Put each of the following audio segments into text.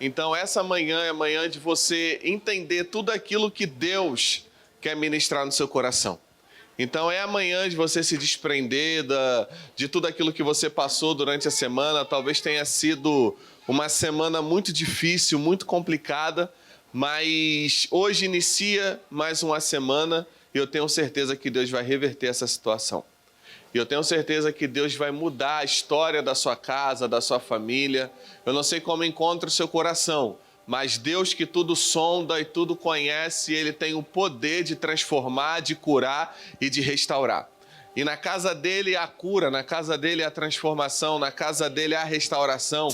Então essa manhã é a manhã de você entender tudo aquilo que Deus quer ministrar no seu coração. Então é a manhã de você se desprender de tudo aquilo que você passou durante a semana. Talvez tenha sido uma semana muito difícil, muito complicada, mas hoje inicia mais uma semana e eu tenho certeza que Deus vai reverter essa situação. E eu tenho certeza que Deus vai mudar a história da sua casa, da sua família. Eu não sei como encontra o seu coração, mas Deus que tudo sonda e tudo conhece, Ele tem o poder de transformar, de curar e de restaurar. E na casa dele há cura, na casa dele há transformação, na casa dele há restauração.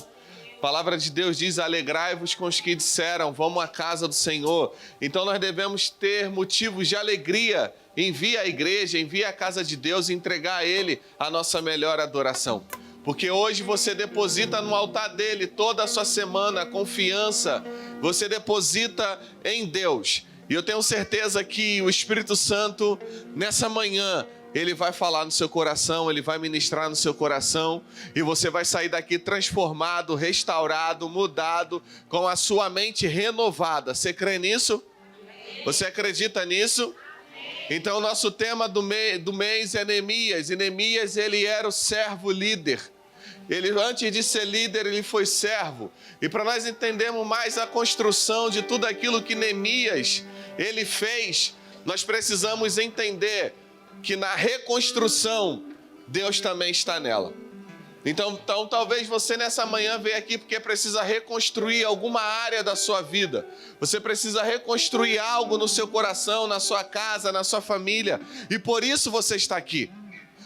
A palavra de Deus diz: alegrai-vos com os que disseram, vamos à casa do Senhor. Então nós devemos ter motivos de alegria. Envia a igreja, envia a casa de Deus e entregar a Ele a nossa melhor adoração. Porque hoje você deposita no altar dele toda a sua semana, a confiança, você deposita em Deus. E eu tenho certeza que o Espírito Santo, nessa manhã, Ele vai falar no seu coração, Ele vai ministrar no seu coração e você vai sair daqui transformado, restaurado, mudado, com a sua mente renovada. Você crê nisso? Você acredita nisso? Então, o nosso tema do mês é Neemias. E Neemias, ele era o servo líder. Ele, antes de ser líder, ele foi servo. E para nós entendermos mais a construção de tudo aquilo que Neemias, ele fez, nós precisamos entender que na reconstrução, Deus também está nela. Então, talvez você nessa manhã veja aqui porque precisa reconstruir alguma área da sua vida. Você precisa reconstruir algo no seu coração, na sua casa, na sua família. E por isso você está aqui.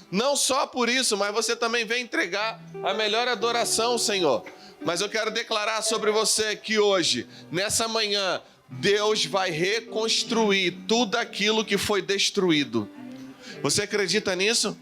Não só por isso, mas você também vem entregar a melhor adoração, Senhor. Mas eu quero declarar sobre você que hoje, nessa manhã, Deus vai reconstruir tudo aquilo que foi destruído. Você acredita nisso?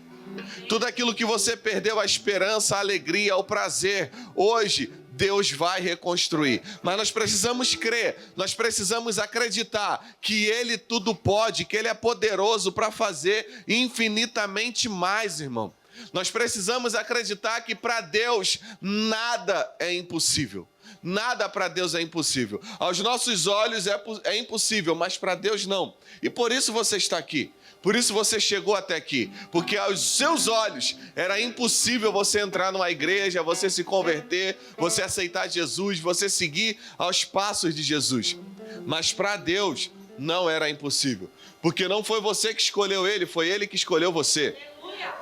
Tudo aquilo que você perdeu, a esperança, a alegria, o prazer, hoje Deus vai reconstruir. Mas nós precisamos crer, nós precisamos acreditar que Ele tudo pode, que Ele é poderoso para fazer infinitamente mais, irmão. Nós precisamos acreditar que para Deus nada é impossível. Nada para Deus é impossível. Aos nossos olhos é impossível, mas para Deus não. E por isso você está aqui. Por isso você chegou até aqui, porque aos seus olhos era impossível você entrar numa igreja, você se converter, você aceitar Jesus, você seguir aos passos de Jesus. Mas para Deus não era impossível, porque não foi você que escolheu Ele, foi Ele que escolheu você.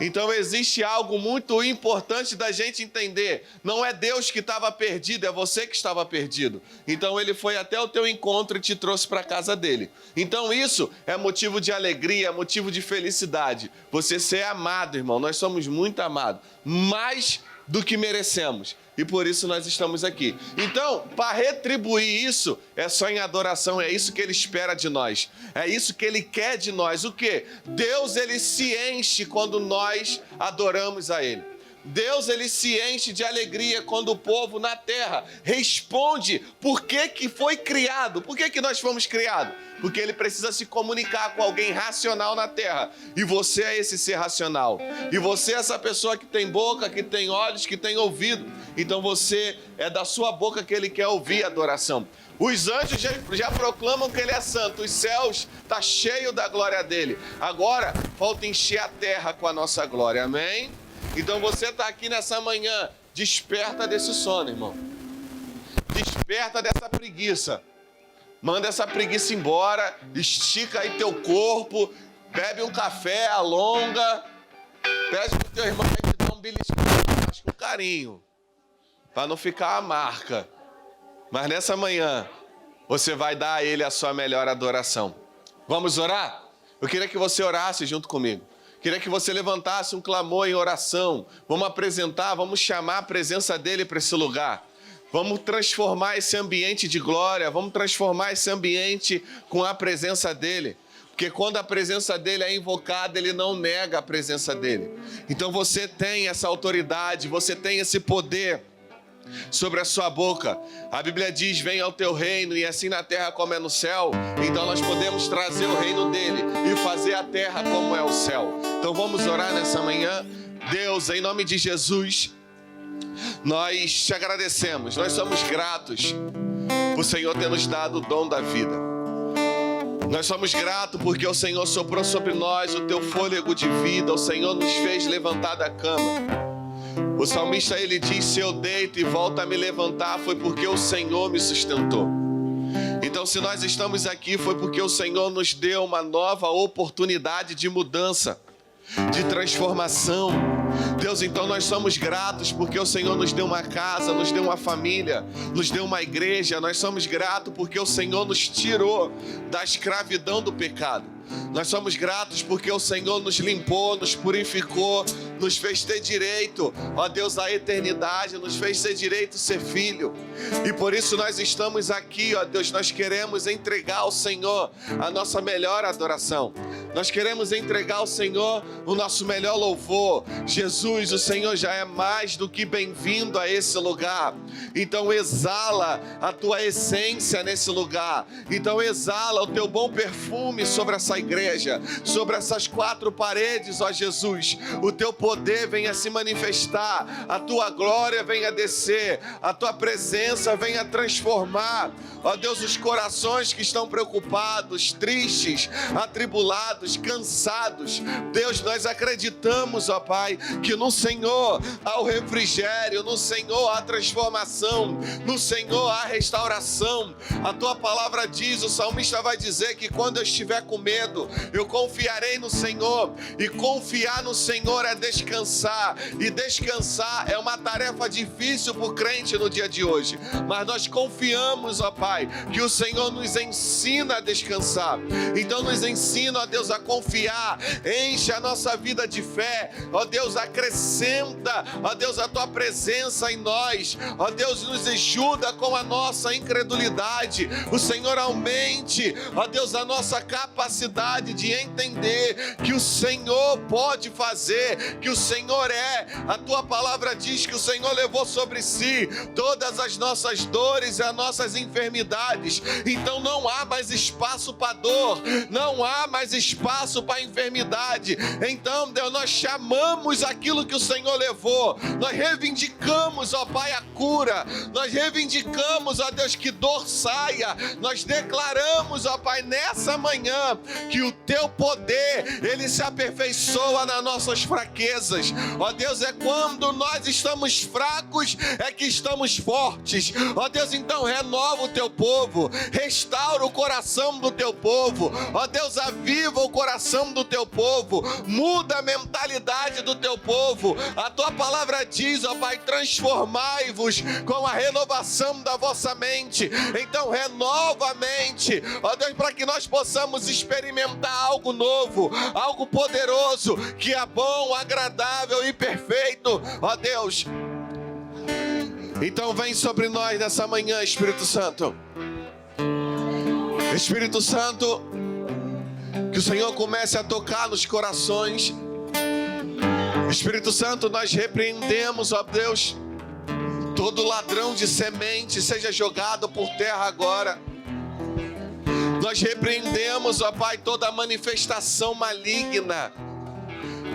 Então existe algo muito importante da gente entender. Não é Deus que estava perdido, é você que estava perdido. Então Ele foi até o teu encontro e te trouxe para a casa dele. Então isso é motivo de alegria, é motivo de felicidade. Você ser amado, irmão. Nós somos muito amados. Mais do que merecemos. E por isso nós estamos aqui. Então, para retribuir isso, é só em adoração. É isso que Ele espera de nós. É isso que Ele quer de nós. O quê? Deus, Ele se enche quando nós adoramos a Ele. Deus, Ele se enche de alegria quando o povo na terra responde por que foi criado. Por que nós fomos criados? Porque Ele precisa se comunicar com alguém racional na terra. E você é esse ser racional. E você é essa pessoa que tem boca, que tem olhos, que tem ouvido. Então você é da sua boca que Ele quer ouvir a adoração. Os anjos já proclamam que Ele é santo. Os céus estão cheios da glória dEle. Agora, falta encher a terra com a nossa glória. Amém? Então você está aqui nessa manhã, desperta desse sono, irmão. Desperta dessa preguiça. Manda essa preguiça embora, estica aí teu corpo, bebe um café, alonga, pede pro teu irmão aí te dar um beliscão, mas com carinho, para não ficar a marca. Mas nessa manhã, você vai dar a Ele a sua melhor adoração. Vamos orar? Eu queria que você orasse junto comigo. Queria que você levantasse um clamor em oração. Vamos apresentar, vamos chamar a presença dEle para esse lugar. Vamos transformar esse ambiente de glória, vamos transformar esse ambiente com a presença dEle. Porque quando a presença dEle é invocada, Ele não nega a presença dEle. Então você tem essa autoridade, você tem esse poder sobre a sua boca. A Bíblia diz: venha ao teu reino, e assim na terra como é no céu. Então nós podemos trazer o reino dele e fazer a terra como é o céu. Então vamos orar nessa manhã. Deus, em nome de Jesus, Nós te agradecemos, nós somos gratos por o Senhor ter nos dado o dom da vida. Nós somos gratos porque o Senhor soprou sobre nós o teu fôlego de vida, o Senhor nos fez levantar da cama. O salmista, ele diz: se eu deito e volto a me levantar, foi porque o Senhor me sustentou. Então, se nós estamos aqui, foi porque o Senhor nos deu uma nova oportunidade de mudança, de transformação. Deus, então nós somos gratos porque o Senhor nos deu uma casa, nos deu uma família, nos deu uma igreja. Nós somos gratos porque o Senhor nos tirou da escravidão do pecado. Nós somos gratos porque o Senhor nos limpou, nos purificou, nos fez ter direito, ó Deus, à eternidade, nos fez ter direito a ser filho. E por isso nós estamos aqui, ó Deus, nós queremos entregar ao Senhor a nossa melhor adoração. Nós queremos entregar ao Senhor o nosso melhor louvor. Jesus, o Senhor já é mais do que bem-vindo a esse lugar. Então exala a tua essência nesse lugar. Então exala o teu bom perfume sobre essa igreja, sobre essas quatro paredes, ó Jesus. O teu poder venha se manifestar, a tua glória venha descer, a tua presença venha transformar, ó Deus, os corações que estão preocupados, tristes, atribulados, cansados. Deus, nós acreditamos, ó Pai, que no Senhor há o refrigério, no Senhor há transformação, no Senhor há restauração. A tua palavra diz, o salmista vai dizer que quando eu estiver com medo, eu confiarei no Senhor. E confiar no Senhor é descansar. E descansar é uma tarefa difícil para o crente no dia de hoje. Mas nós confiamos, ó Pai, que o Senhor nos ensina a descansar. Então nos ensina, ó Deus, a confiar. Enche a nossa vida de fé. Ó Deus, acrescenta, ó Deus, a tua presença em nós. Ó Deus, nos ajuda com a nossa incredulidade. O Senhor aumente, ó Deus, a nossa capacidade de entender que o Senhor pode fazer, que o Senhor é. A tua palavra diz que o Senhor levou sobre si todas as nossas dores e as nossas enfermidades. Então não há mais espaço para dor, não há mais espaço para enfermidade. Então, Deus, nós chamamos aquilo que o Senhor levou, nós reivindicamos, ó Pai, a cura, nós reivindicamos, ó Deus, que dor saia. Nós declaramos, ó Pai, nessa manhã, que o teu poder, ele se aperfeiçoa nas nossas fraquezas. Ó Deus, é quando nós estamos fracos é que estamos fortes. Ó Deus, então renova o teu povo, restaura o coração do teu povo. Ó Deus, aviva o coração do teu povo, muda a mentalidade do teu povo. A tua palavra diz, ó Pai, transformai-vos com a renovação da vossa mente. Então renova a mente, ó Deus, para que nós possamos experimentar algo novo, algo poderoso, que é bom, agradável e perfeito, ó Deus. Então vem sobre nós nessa manhã, Espírito Santo. Espírito Santo, que o Senhor comece a tocar nos corações. Espírito Santo, nós repreendemos, ó Deus, todo ladrão de semente seja jogado por terra agora. Nós repreendemos, ó Pai, toda manifestação maligna,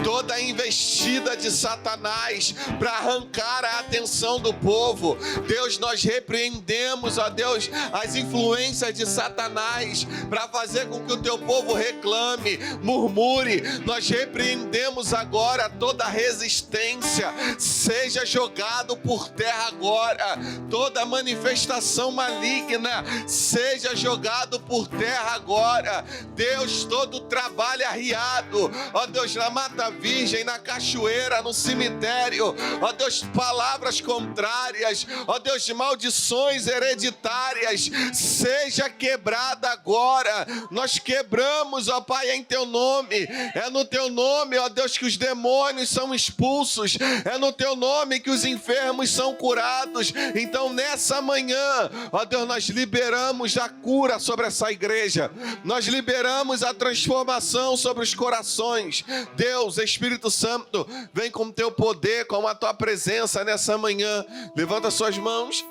toda investida de Satanás para arrancar a atenção do povo. Deus, nós repreendemos, ó Deus, as influências de Satanás para fazer com que o teu povo reclame, murmure. Nós repreendemos agora toda resistência, seja jogado por terra agora. Toda manifestação maligna seja jogado por terra agora. Deus, todo trabalho arriado, ó Deus, na mata virgem, na cachoeira, no cemitério, ó Deus, palavras contrárias, ó Deus, de maldições hereditárias, seja quebrada agora. Nós quebramos, ó Pai, em teu nome. É no teu nome, ó Deus, que os demônios são expulsos, é no teu nome que os enfermos são curados. Então nessa manhã, ó Deus, nós liberamos a cura sobre essa igreja, nós liberamos a transformação sobre os corações. Deus, Espírito Santo, vem com o teu poder, com a tua presença nessa manhã. Levanta suas mãos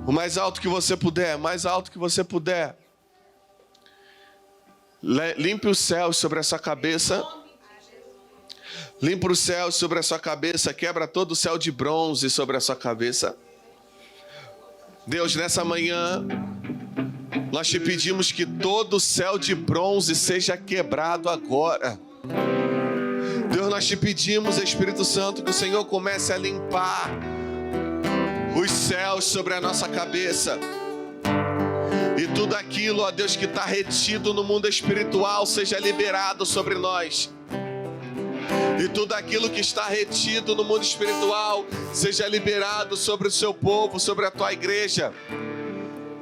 o mais alto que você puder, mais alto que você puder. Limpe os céus sobre essa cabeça. Limpa os céus sobre a sua cabeça, quebra todo o céu de bronze sobre a sua cabeça. Deus, nessa manhã, nós te pedimos que todo o céu de bronze seja quebrado agora. Deus, nós te pedimos, Espírito Santo, que o Senhor comece a limpar os céus sobre a nossa cabeça. E tudo aquilo, ó Deus, que está retido no mundo espiritual, seja liberado sobre nós. E tudo aquilo que está retido no mundo espiritual, seja liberado sobre o seu povo, sobre a tua igreja.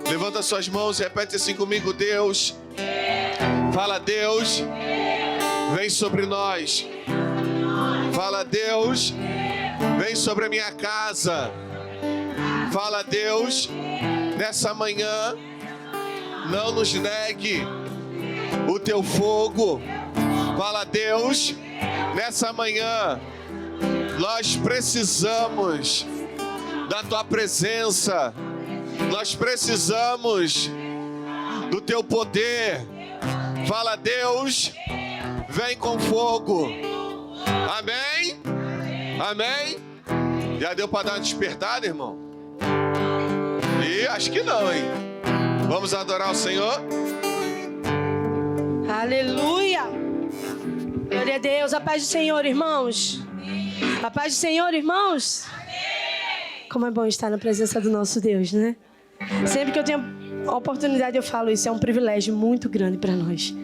Levanta suas mãos e repete assim comigo: Deus. Fala: Deus, vem sobre nós. Fala: Deus, vem sobre a minha casa. Fala: Deus, nessa manhã, não nos negue o teu fogo. Fala: Deus, nessa manhã, nós precisamos da tua presença. Nós precisamos do teu poder. Fala: Deus, vem com fogo. Amém? Amém? Já deu para dar uma despertada, irmão? E acho que não, hein? Vamos adorar o Senhor? Aleluia! Glória a Deus. A paz do Senhor, irmãos. A paz do Senhor, irmãos. Como é bom estar na presença do nosso Deus, né? Sempre que eu tenho a oportunidade eu falo isso. É um privilégio muito grande para nós,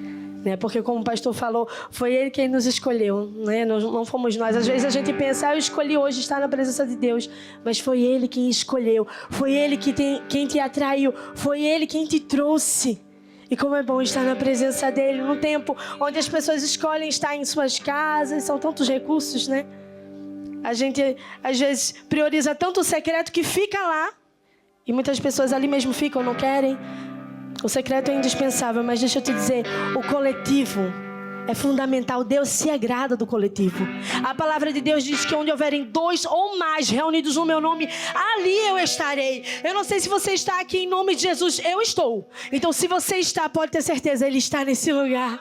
né? Porque como o pastor falou, foi Ele quem nos escolheu, né? Não fomos nós. Às vezes a gente pensa: eu escolhi hoje estar na presença de Deus. Mas foi Ele quem escolheu. Foi Ele quem te atraiu. Foi Ele quem te trouxe. E como é bom estar na presença dEle, num tempo onde as pessoas escolhem estar em suas casas. São tantos recursos, né? A gente, às vezes, prioriza tanto o secreto que fica lá. E muitas pessoas ali mesmo ficam, não querem. O secreto é indispensável, mas deixa eu te dizer, o coletivo é fundamental. Deus se agrada do coletivo. A palavra de Deus diz que onde houverem 2 ou mais reunidos no meu nome, ali eu estarei. Eu não sei se você está aqui em nome de Jesus. Eu estou. Então, se você está, pode ter certeza, Ele está nesse lugar.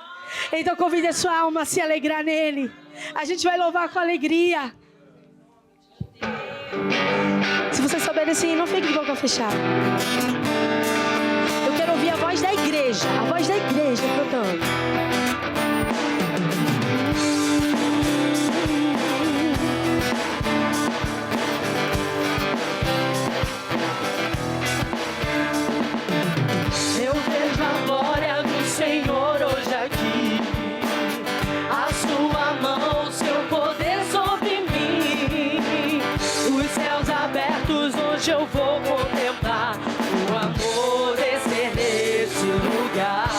Então, convide a sua alma a se alegrar nele. A gente vai louvar com alegria. Se você souber assim, não fique de boca fechada. Eu quero ouvir a voz da igreja. A voz da igreja cantando. Eu vejo a glória do Senhor hoje aqui. A sua mão, seu poder sobre mim. Os céus abertos, hoje eu vou contemplar o amor descer nesse lugar.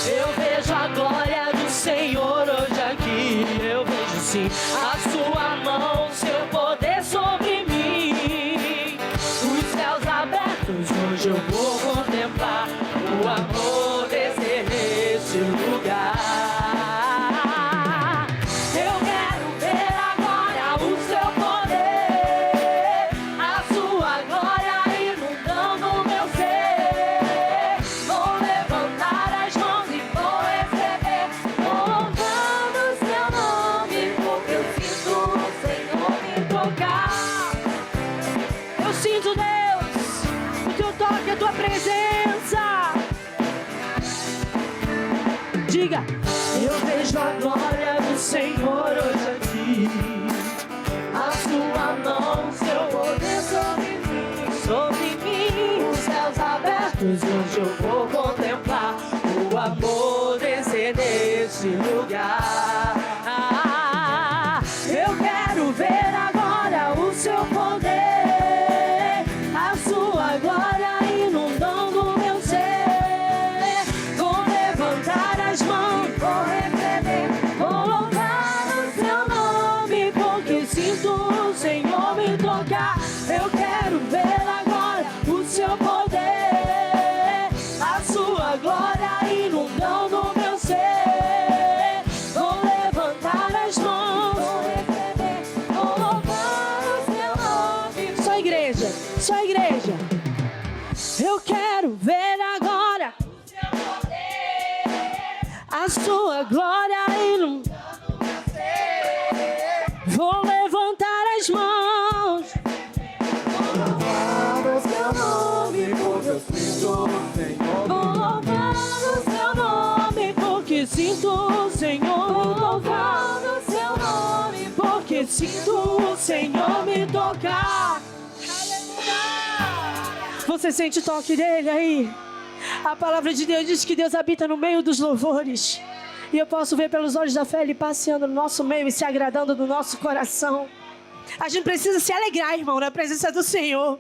Eu vejo a glória do Senhor hoje aqui. Eu vejo sim a sua mão, seu poder sobre mim. Os céus abertos, hoje eu vou contemplar o amor descer nesse lugar. Eu quero ver agora o seu poder, a sua glória inundando o meu ser. Vou levantar as mãos e vou receber, louvando o seu nome, porque eu sinto o Senhor me tocar. Eu sinto, Deus, o teu toque, a tua presença. Diga. Eu vejo a glória do Senhor hoje aqui. A sua mão, seu poder sobre mim. Os céus abertos, hoje eu vou contemplar o amor descer nesse lugar. Eu quero ver agora o seu poder, a sua glória inundando o meu ser. Vou levantar as mãos, vou receber, vou louvar o seu nome, porque sinto o Senhor me tocar. Eu quero ver agora o seu poder, a sua glória inundando o meu ser. Vou levantar as mãos, vou receber, vou louvar o seu nome. Só igreja, só igreja. Eu quero ver agora a sua glória inundando. Senhor me tocar. Você sente o toque dele aí? A palavra de Deus diz que Deus habita no meio dos louvores. E eu posso ver pelos olhos da fé Ele passeando no nosso meio e se agradando do nosso coração. A gente precisa se alegrar, irmão, na presença do Senhor.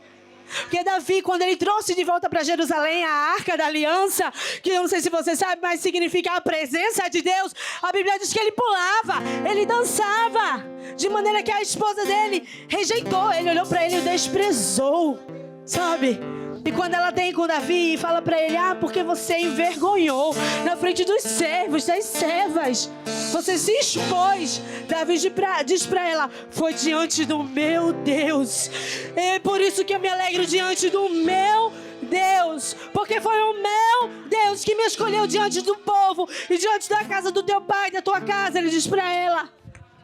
Porque Davi, quando ele trouxe de volta para Jerusalém a Arca da Aliança, que eu não sei se você sabe, mas significa a presença de Deus, a Bíblia diz que ele pulava, ele dançava, de maneira que a esposa dele rejeitou, ele olhou para ele e o desprezou, sabe? E quando ela tem com Davi e fala para ele, porque você envergonhou na frente dos servos, das servas, você se expôs. Davi diz para ela, foi diante do meu Deus. É por isso que eu me alegro diante do meu Deus, porque foi o meu Deus que me escolheu diante do povo e diante da casa do teu pai, da tua casa. Ele diz para ela,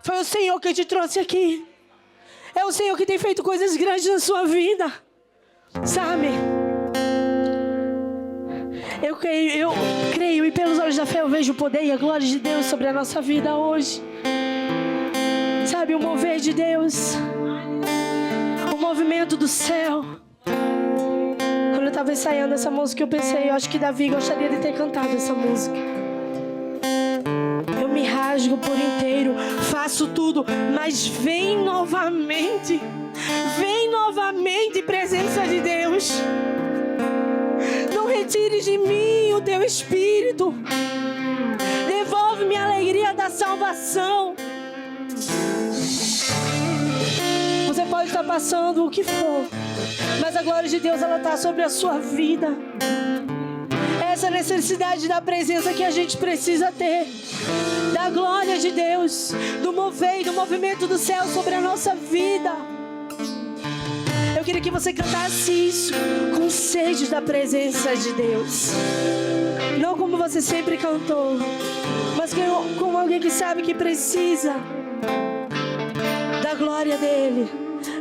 foi o Senhor que te trouxe aqui. É o Senhor que tem feito coisas grandes na sua vida. Sabe? Eu creio e pelos olhos da fé eu vejo o poder e a glória de Deus sobre a nossa vida hoje. Sabe, o mover de Deus, o movimento do céu. Quando eu estava ensaiando essa música, eu pensei, eu acho que Davi gostaria de ter cantado essa música. Eu me rasgo por inteiro, faço tudo, mas vem novamente, presença de Deus. Não retires de mim o teu espírito, devolve-me a alegria da salvação. Você pode estar passando o que for, mas a glória de Deus, ela está sobre a sua vida. Essa necessidade da presença que a gente precisa ter, da glória de Deus, do mover e do movimento do céu sobre a nossa vida. Eu queria que você cantasse isso com sede da presença de Deus. Não como você sempre cantou, mas como alguém que sabe que precisa da glória dEle,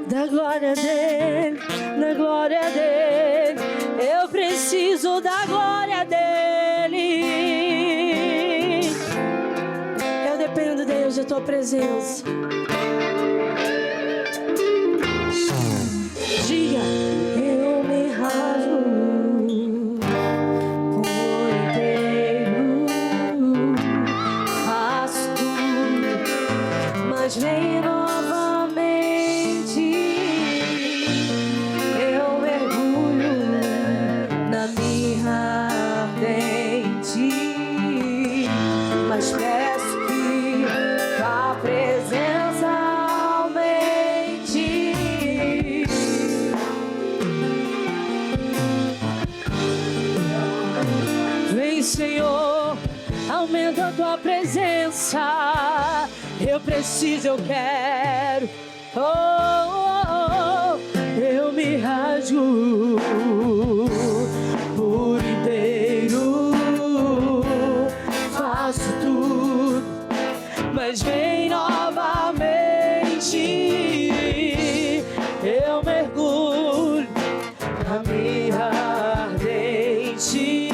da glória dEle, da glória dEle. Eu preciso da glória dEle. Eu dependo, Deus, da tua presença. Diga, eu me rasgo por inteiro, faço tudo, mas vem novamente. Eu mergulho na mirra ardente, mas peço que a presença aumente. Vem, Senhor, aumenta a tua presença. Eu preciso, eu quero. Eu me rasgo por inteiro, faço tudo, mas vem novamente. Eu mergulho na mirra ardente,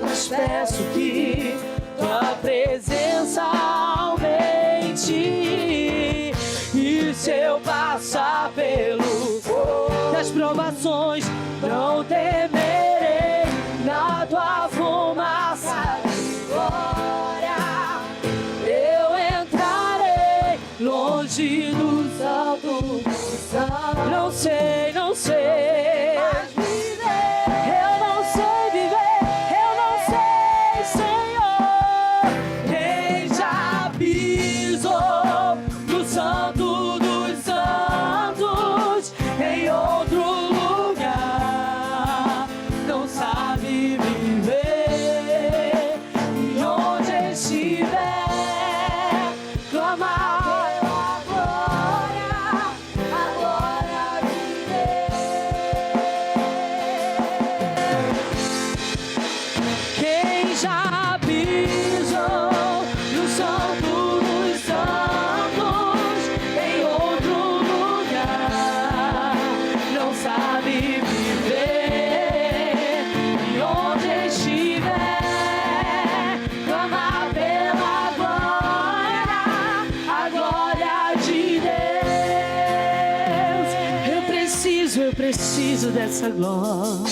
mas peço que tua presença aumente. E se eu passar pelo fogo das provações, não temerei, na tua fumaça de glória eu entrarei, longe dos altos. Não sei, não sei, mas viver. Eu não sei viver, eu não sei, Senhor. Quem já pisou no santo dos santos, em outro lugar, não sabe viver. E onde estiver, clamar pela glória, a glória de Deus. preciso dessa glória.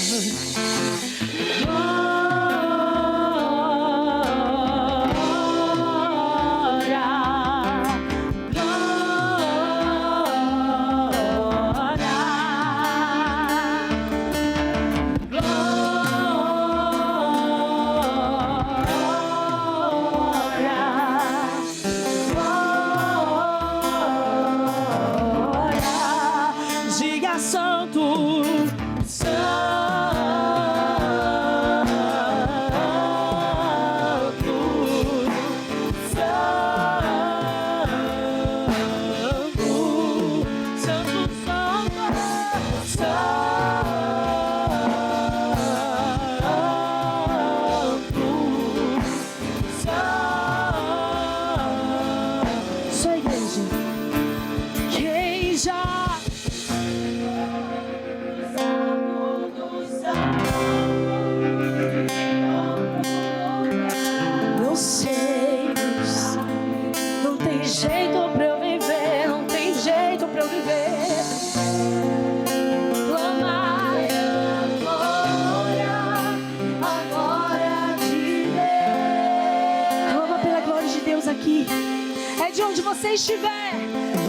Estiver,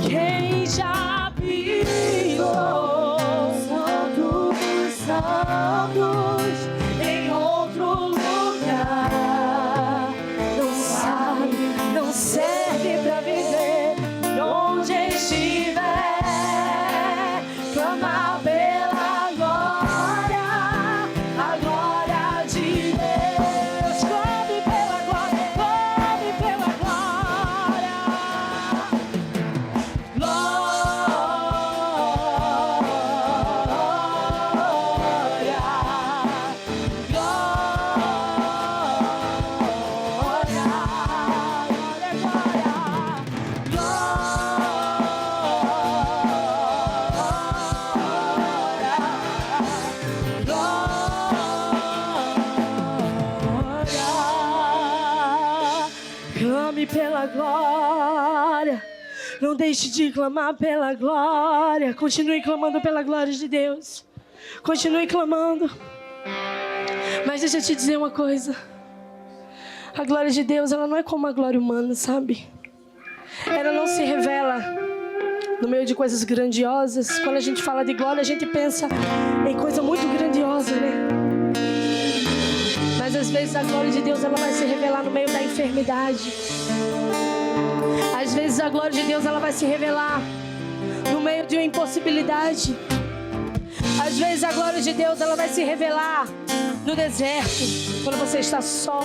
quem já pisou Santo dos Santos em outro lugar, não sabe, não serve pra viver onde estiver, clamar pela glória, a glória de Deus, clame pela glória, clame pela glória. Clame pela glória. Não deixe de clamar pela glória. Continue clamando pela glória de Deus. Continue clamando. Mas deixa eu te dizer uma coisa. A glória de Deus, ela não é como a glória humana, sabe? Ela não se revela no meio de coisas grandiosas. Quando a gente fala de glória, a gente pensa em coisa muito grandiosa, né? Mas às vezes a glória de Deus, ela vai se revelar no meio da enfermidade. Às vezes a glória de Deus, ela vai se revelar no meio de uma impossibilidade. Às vezes a glória de Deus, ela vai se revelar no deserto, quando você está só.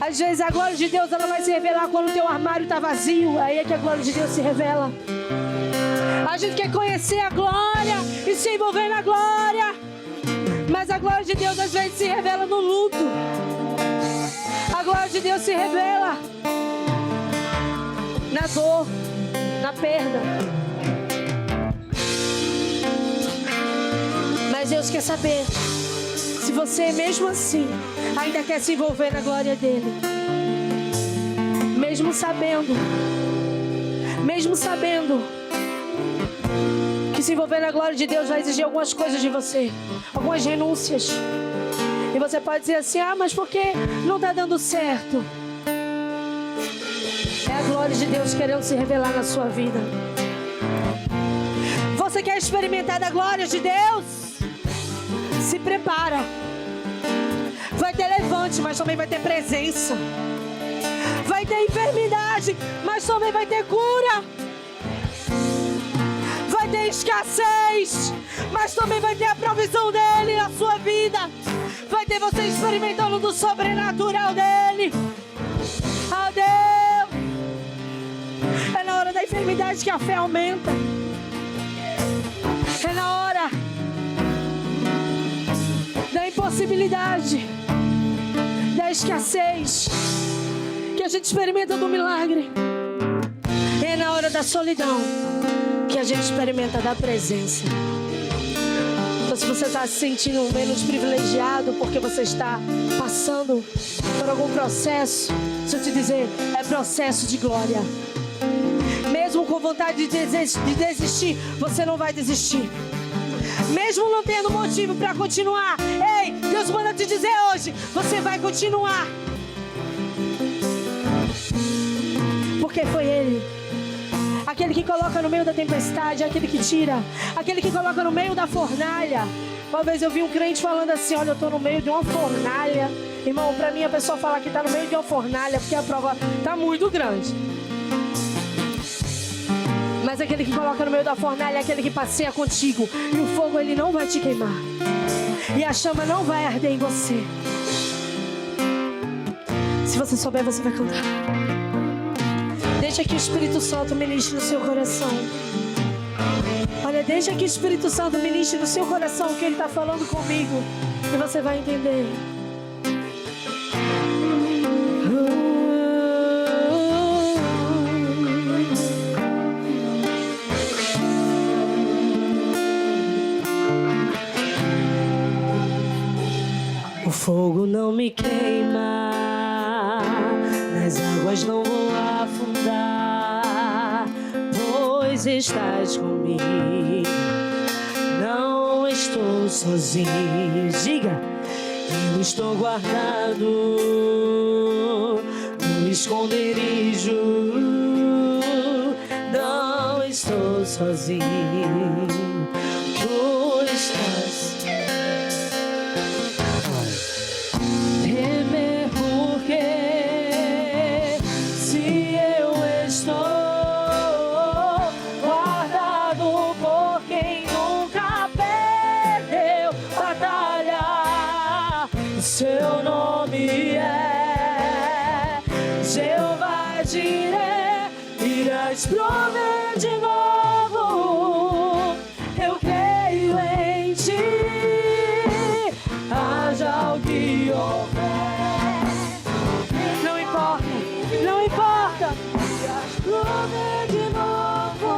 Às vezes a glória de Deus, ela vai se revelar quando o teu armário está vazio. Aí é que a glória de Deus se revela. A gente quer conhecer a glória e se envolver na glória, mas a glória de Deus às vezes se revela no luto. A glória de Deus se revela na dor, na perda. Mas Deus quer saber se você mesmo assim ainda quer se envolver na glória dele. Mesmo sabendo que se envolver na glória de Deus vai exigir algumas coisas de você, algumas renúncias. E você pode dizer assim: ah, mas por que não está dando certo? É a glória de Deus querendo se revelar na sua vida. Você quer experimentar da glória de Deus? Se prepara. Vai ter levante, mas também vai ter presença. Vai ter enfermidade, mas também vai ter cura. Vai ter escassez, mas também vai ter a provisão dele na sua vida. Vai ter você experimentando do sobrenatural dele. Oh Deus! É na hora da enfermidade que a fé aumenta. É na hora da impossibilidade, da escassez, que a gente experimenta do milagre. É na hora da solidão que a gente experimenta da presença. Então, se você está se sentindo menos privilegiado porque você está passando por algum processo, deixa eu te dizer, é processo de glória. Mesmo com com vontade de desistir, você não vai desistir. Mesmo não tendo motivo para continuar, ei, Deus manda te dizer hoje, você vai continuar. Porque foi Ele, aquele que coloca no meio da tempestade, aquele que tira, aquele que coloca no meio da fornalha. Uma vez eu vi um crente falando assim: olha, eu estou no meio de uma fornalha. Irmão, para mim a pessoa falar que está no meio de uma fornalha porque a prova está muito grande. Mas aquele que coloca no meio da fornalha é aquele que passeia contigo. E o fogo, ele não vai te queimar. E a chama não vai arder em você. Se você souber, você vai cantar. Deixa que o Espírito Santo ministre no seu coração. Olha, deixa que o Espírito Santo ministre no seu coração o que Ele está falando comigo. E você vai entender. O fogo não me queima, nas águas não vou afundar, pois estás comigo, não estou sozinho. Diga, eu estou guardado no esconderijo, não estou sozinho, tu estás. Seu nome é Jeová Jireh, irás prover de novo. Eu creio em ti, haja o que houver. Não importa, não importa. Irás prover de novo.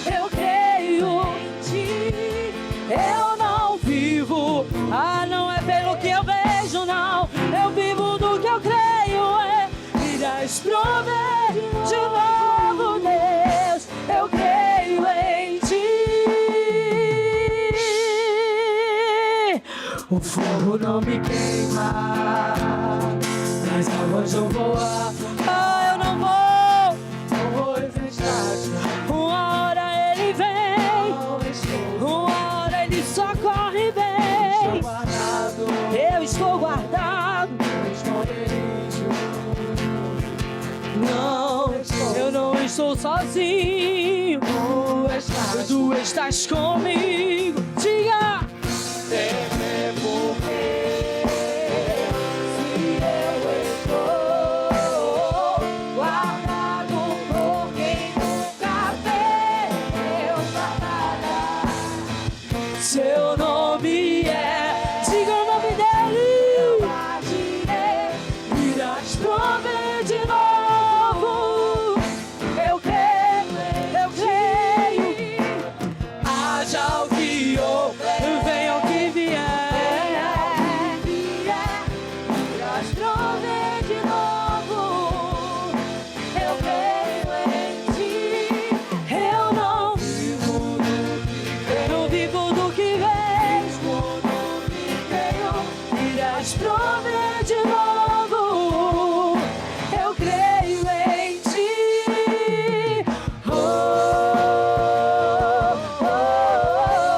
Eu creio em ti, eu não vivo. Não é pelo que eu vejo, não. Eu vivo do que eu creio. Irás prover de novo, Deus. Eu creio em ti. O fogo não me queima, nas águas eu vou afundar. Eu não vou, pois estás. Uma hora ele vem, uma hora ele socorre bem. Eu estou guardado. Não, eu não estou sozinho. Tu estás comigo. Diga. Temer porque se eu estou guardado por quem nunca perdeu batalha. Seu nome é. Diga o nome dele. Irás prover de novo. Eu creio. Haja o que houver, venha o que vier. Irás prover de novo. Eu creio em ti. Eu não vivo do que vejo. Irás prover de novo. Eu creio em ti. Oh, oh, oh.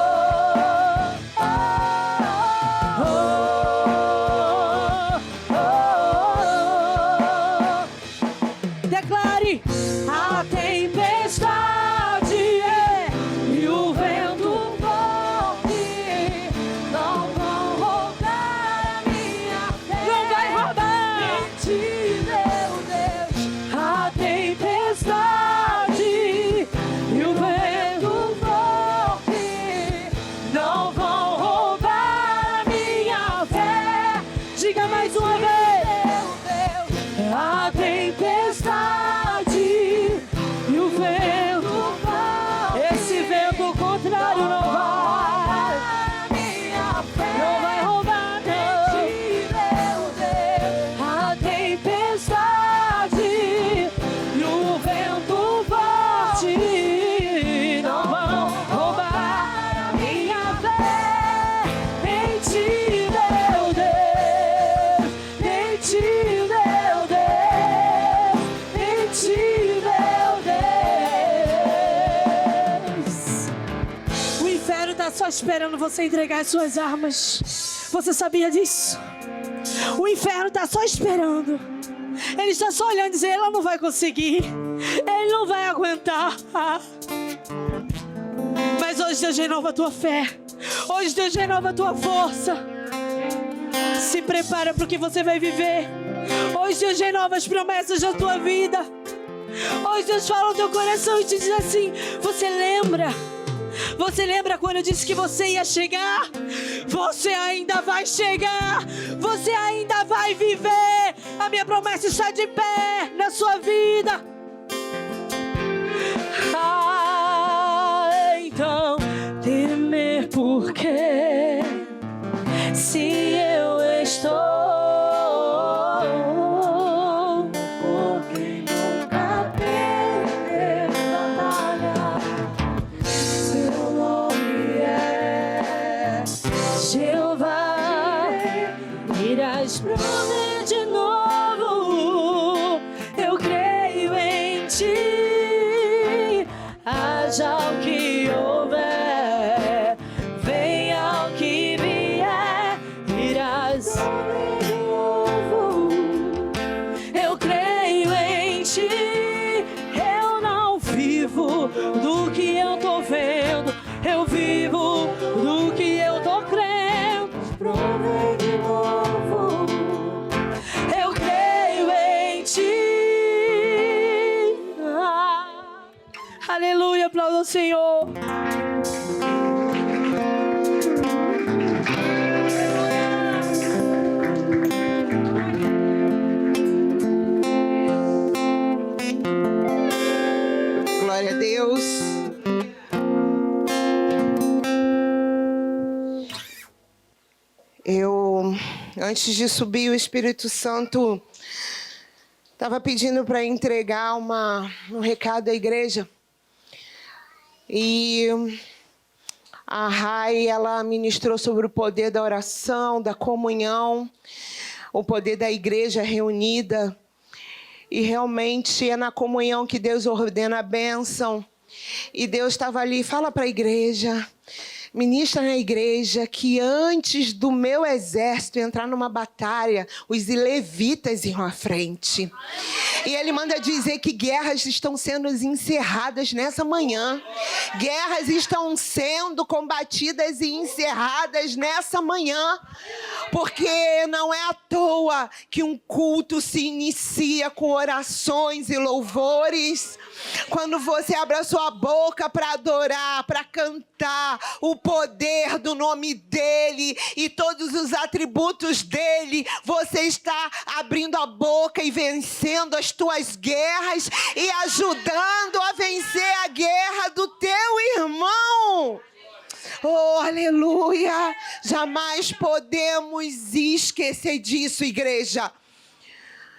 inferno está só esperando você entregar as suas armas. Você sabia disso? O inferno está só esperando. Ele está só olhando e dizendo: ela não vai conseguir, ele não vai aguentar. Mas hoje Deus renova a tua fé. Hoje Deus renova a tua força. Se prepara para o que você vai viver. Hoje Deus renova as promessas da tua vida. Hoje Deus fala ao teu coração e te diz assim: você lembra? Você lembra quando eu disse que você ia chegar? Você ainda vai chegar. Você ainda vai viver. A minha promessa está de pé na sua vida. Então temer por quê? Se eu estou, porque nunca perder batalha. Seu nome é Jeová. Irás prover de novo. Eu creio em ti. Haja o que houver, venha o que vier, irás prover de novo. Eu creio em ti. Eu não vivo do que eu tô vendo, eu vivo do que eu tô crendo. Prover de novo. Eu creio em ti. Aleluia, aplauda o Senhor. Glória a Deus. Antes de subir, o Espírito Santo estava pedindo para entregar um recado à igreja. E a Rai, ela ministrou sobre o poder da oração, da comunhão, o poder da igreja reunida. E realmente é na comunhão que Deus ordena a bênção. E Deus estava ali: fala para a igreja, ministra na igreja, que antes do meu exército entrar numa batalha, os levitas iam à frente. E ele manda dizer que guerras estão sendo encerradas nessa manhã. Guerras estão sendo combatidas e encerradas nessa manhã. Porque não é à toa que um culto se inicia com orações e louvores. Quando você abre a sua boca para adorar, para cantar o poder do nome dele e todos os atributos dele, você está abrindo a boca e vencendo as tuas guerras e ajudando a vencer a guerra do teu irmão. Oh, aleluia! Jamais podemos esquecer disso, igreja.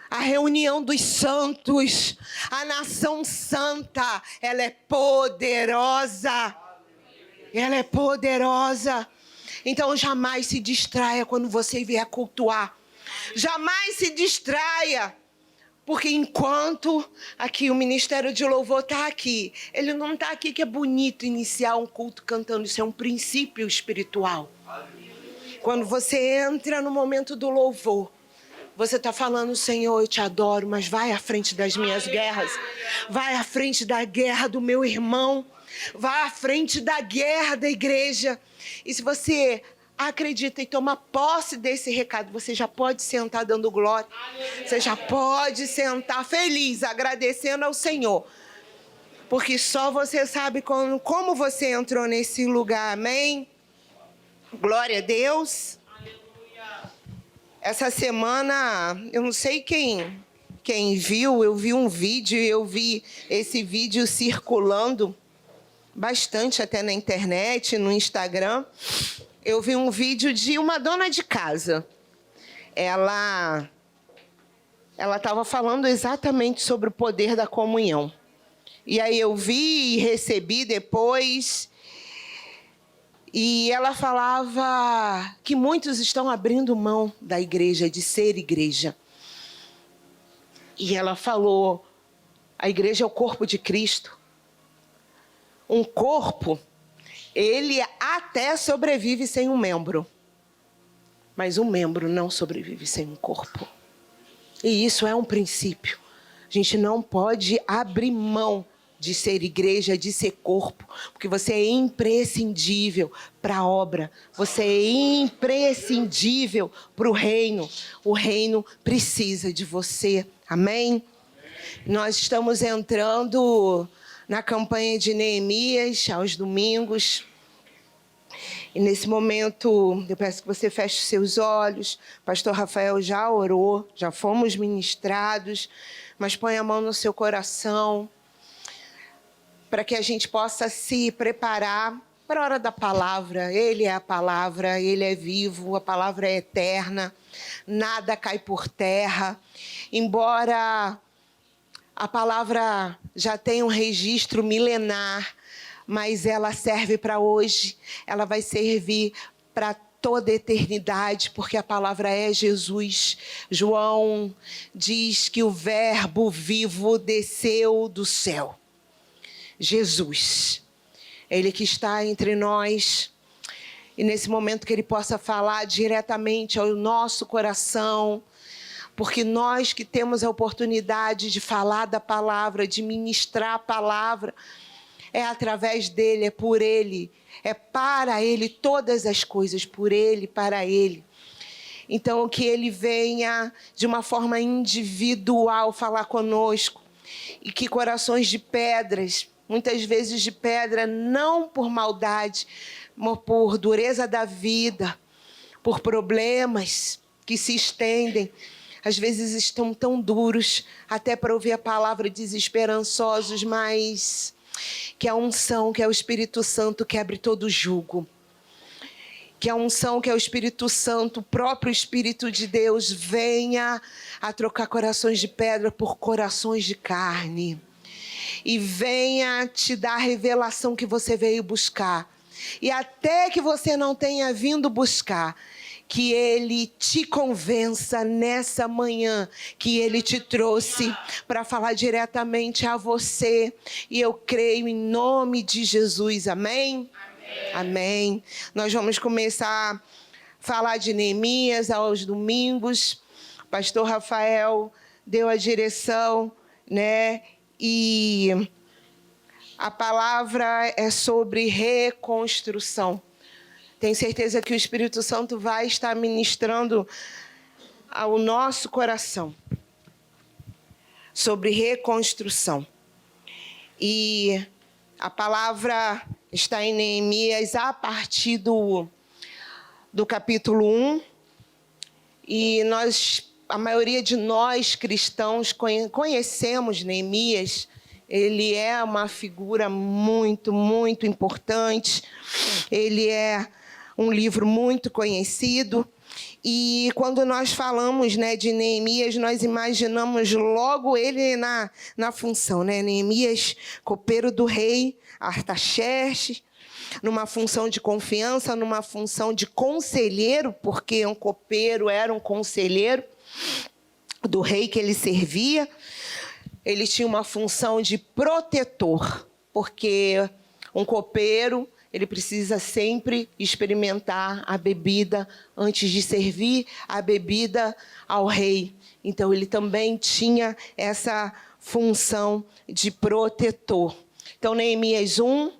A reunião dos santos, a nação santa, ela é poderosa. Ela é poderosa. Então jamais se distraia quando você vier cultuar. Jamais se distraia. Porque enquanto aqui o Ministério de Louvor está aqui, ele não está aqui que é bonito iniciar um culto cantando. Isso é um princípio espiritual. Quando você entra no momento do louvor, você está falando: Senhor, eu te adoro, mas vai à frente das minhas guerras. Vai à frente da guerra do meu irmão. Vai à frente da guerra da igreja. E se você acredita e toma posse desse recado, você já pode sentar dando glória. Você já pode sentar feliz, agradecendo ao Senhor. Porque só você sabe como você entrou nesse lugar, amém? Glória a Deus. Essa semana, eu não sei quem viu, eu vi um vídeo, eu vi esse vídeo circulando bastante até na internet, no Instagram. Eu vi um vídeo de uma dona de casa. Ela estava falando exatamente sobre o poder da comunhão. E aí eu vi e recebi depois. E ela falava que muitos estão abrindo mão da igreja, de ser igreja. E ela falou: a igreja é o corpo de Cristo. Um corpo Ele até sobrevive sem um membro, mas um membro não sobrevive sem um corpo. E isso é um princípio. A gente não pode abrir mão de ser igreja, de ser corpo, porque você é imprescindível para a obra, você é imprescindível para o reino. O reino precisa de você, amém? Nós estamos entrando na campanha de Neemias, aos domingos. E nesse momento, eu peço que você feche os seus olhos. Pastor Rafael já orou, já fomos ministrados, mas põe a mão no seu coração, para que a gente possa se preparar para a hora da palavra. Ele é a palavra, ele é vivo, a palavra é eterna, nada cai por terra. Embora a palavra já tenha um registro milenar, mas ela serve para hoje, ela vai servir para toda a eternidade, porque a palavra é Jesus. João diz que o verbo vivo desceu do céu. Jesus, ele que está entre nós, e nesse momento que ele possa falar diretamente ao nosso coração, porque nós que temos a oportunidade de falar da palavra, de ministrar a palavra, é através dele, é por ele, é para ele todas as coisas, por ele, para ele. Então, que ele venha de uma forma individual falar conosco, e que corações de pedras, muitas vezes de pedra, não por maldade, mas por dureza da vida, por problemas que se estendem, às vezes estão tão duros, até para ouvir a palavra, desesperançosos, mas que a unção, que é o Espírito Santo, quebre todo jugo. Que a unção, que é o Espírito Santo, o próprio Espírito de Deus, venha a trocar corações de pedra por corações de carne. E venha te dar a revelação que você veio buscar. E até que você não tenha vindo buscar, que ele te convença nessa manhã, que ele te trouxe para falar diretamente a você. E eu creio em nome de Jesus, amém? Amém. Amém. Nós vamos começar a falar de Neemias aos domingos. O pastor Rafael deu a direção, né? E a palavra é sobre reconstrução. Tenho certeza que o Espírito Santo vai estar ministrando ao nosso coração sobre reconstrução. E a palavra está em Neemias a partir do capítulo 1. E a maioria de nós cristãos conhecemos Neemias. Ele é uma figura muito, muito importante. Ele é um livro muito conhecido. E quando nós falamos, né, de Neemias, nós imaginamos logo ele na função, né? Neemias, copeiro do rei Artaxerxes, numa função de confiança, numa função de conselheiro, porque um copeiro era um conselheiro do rei que ele servia. Ele tinha uma função de protetor, porque um copeiro, ele precisa sempre experimentar a bebida antes de servir a bebida ao rei. Então, ele também tinha essa função de protetor. Então, Neemias 1,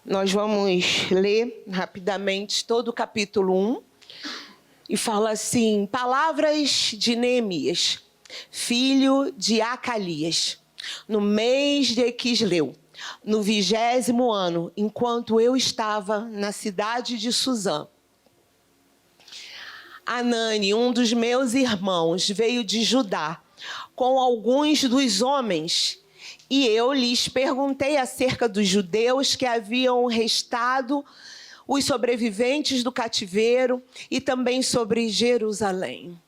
nós vamos ler rapidamente todo o capítulo 1. E fala assim: palavras de Neemias, filho de Acalias, no mês de Quisleu, no 20º ano, enquanto eu estava na cidade de Suzã. Anani, um dos meus irmãos, veio de Judá com alguns dos homens, e eu lhes perguntei acerca dos judeus que haviam restado, os sobreviventes do cativeiro, e também sobre Jerusalém.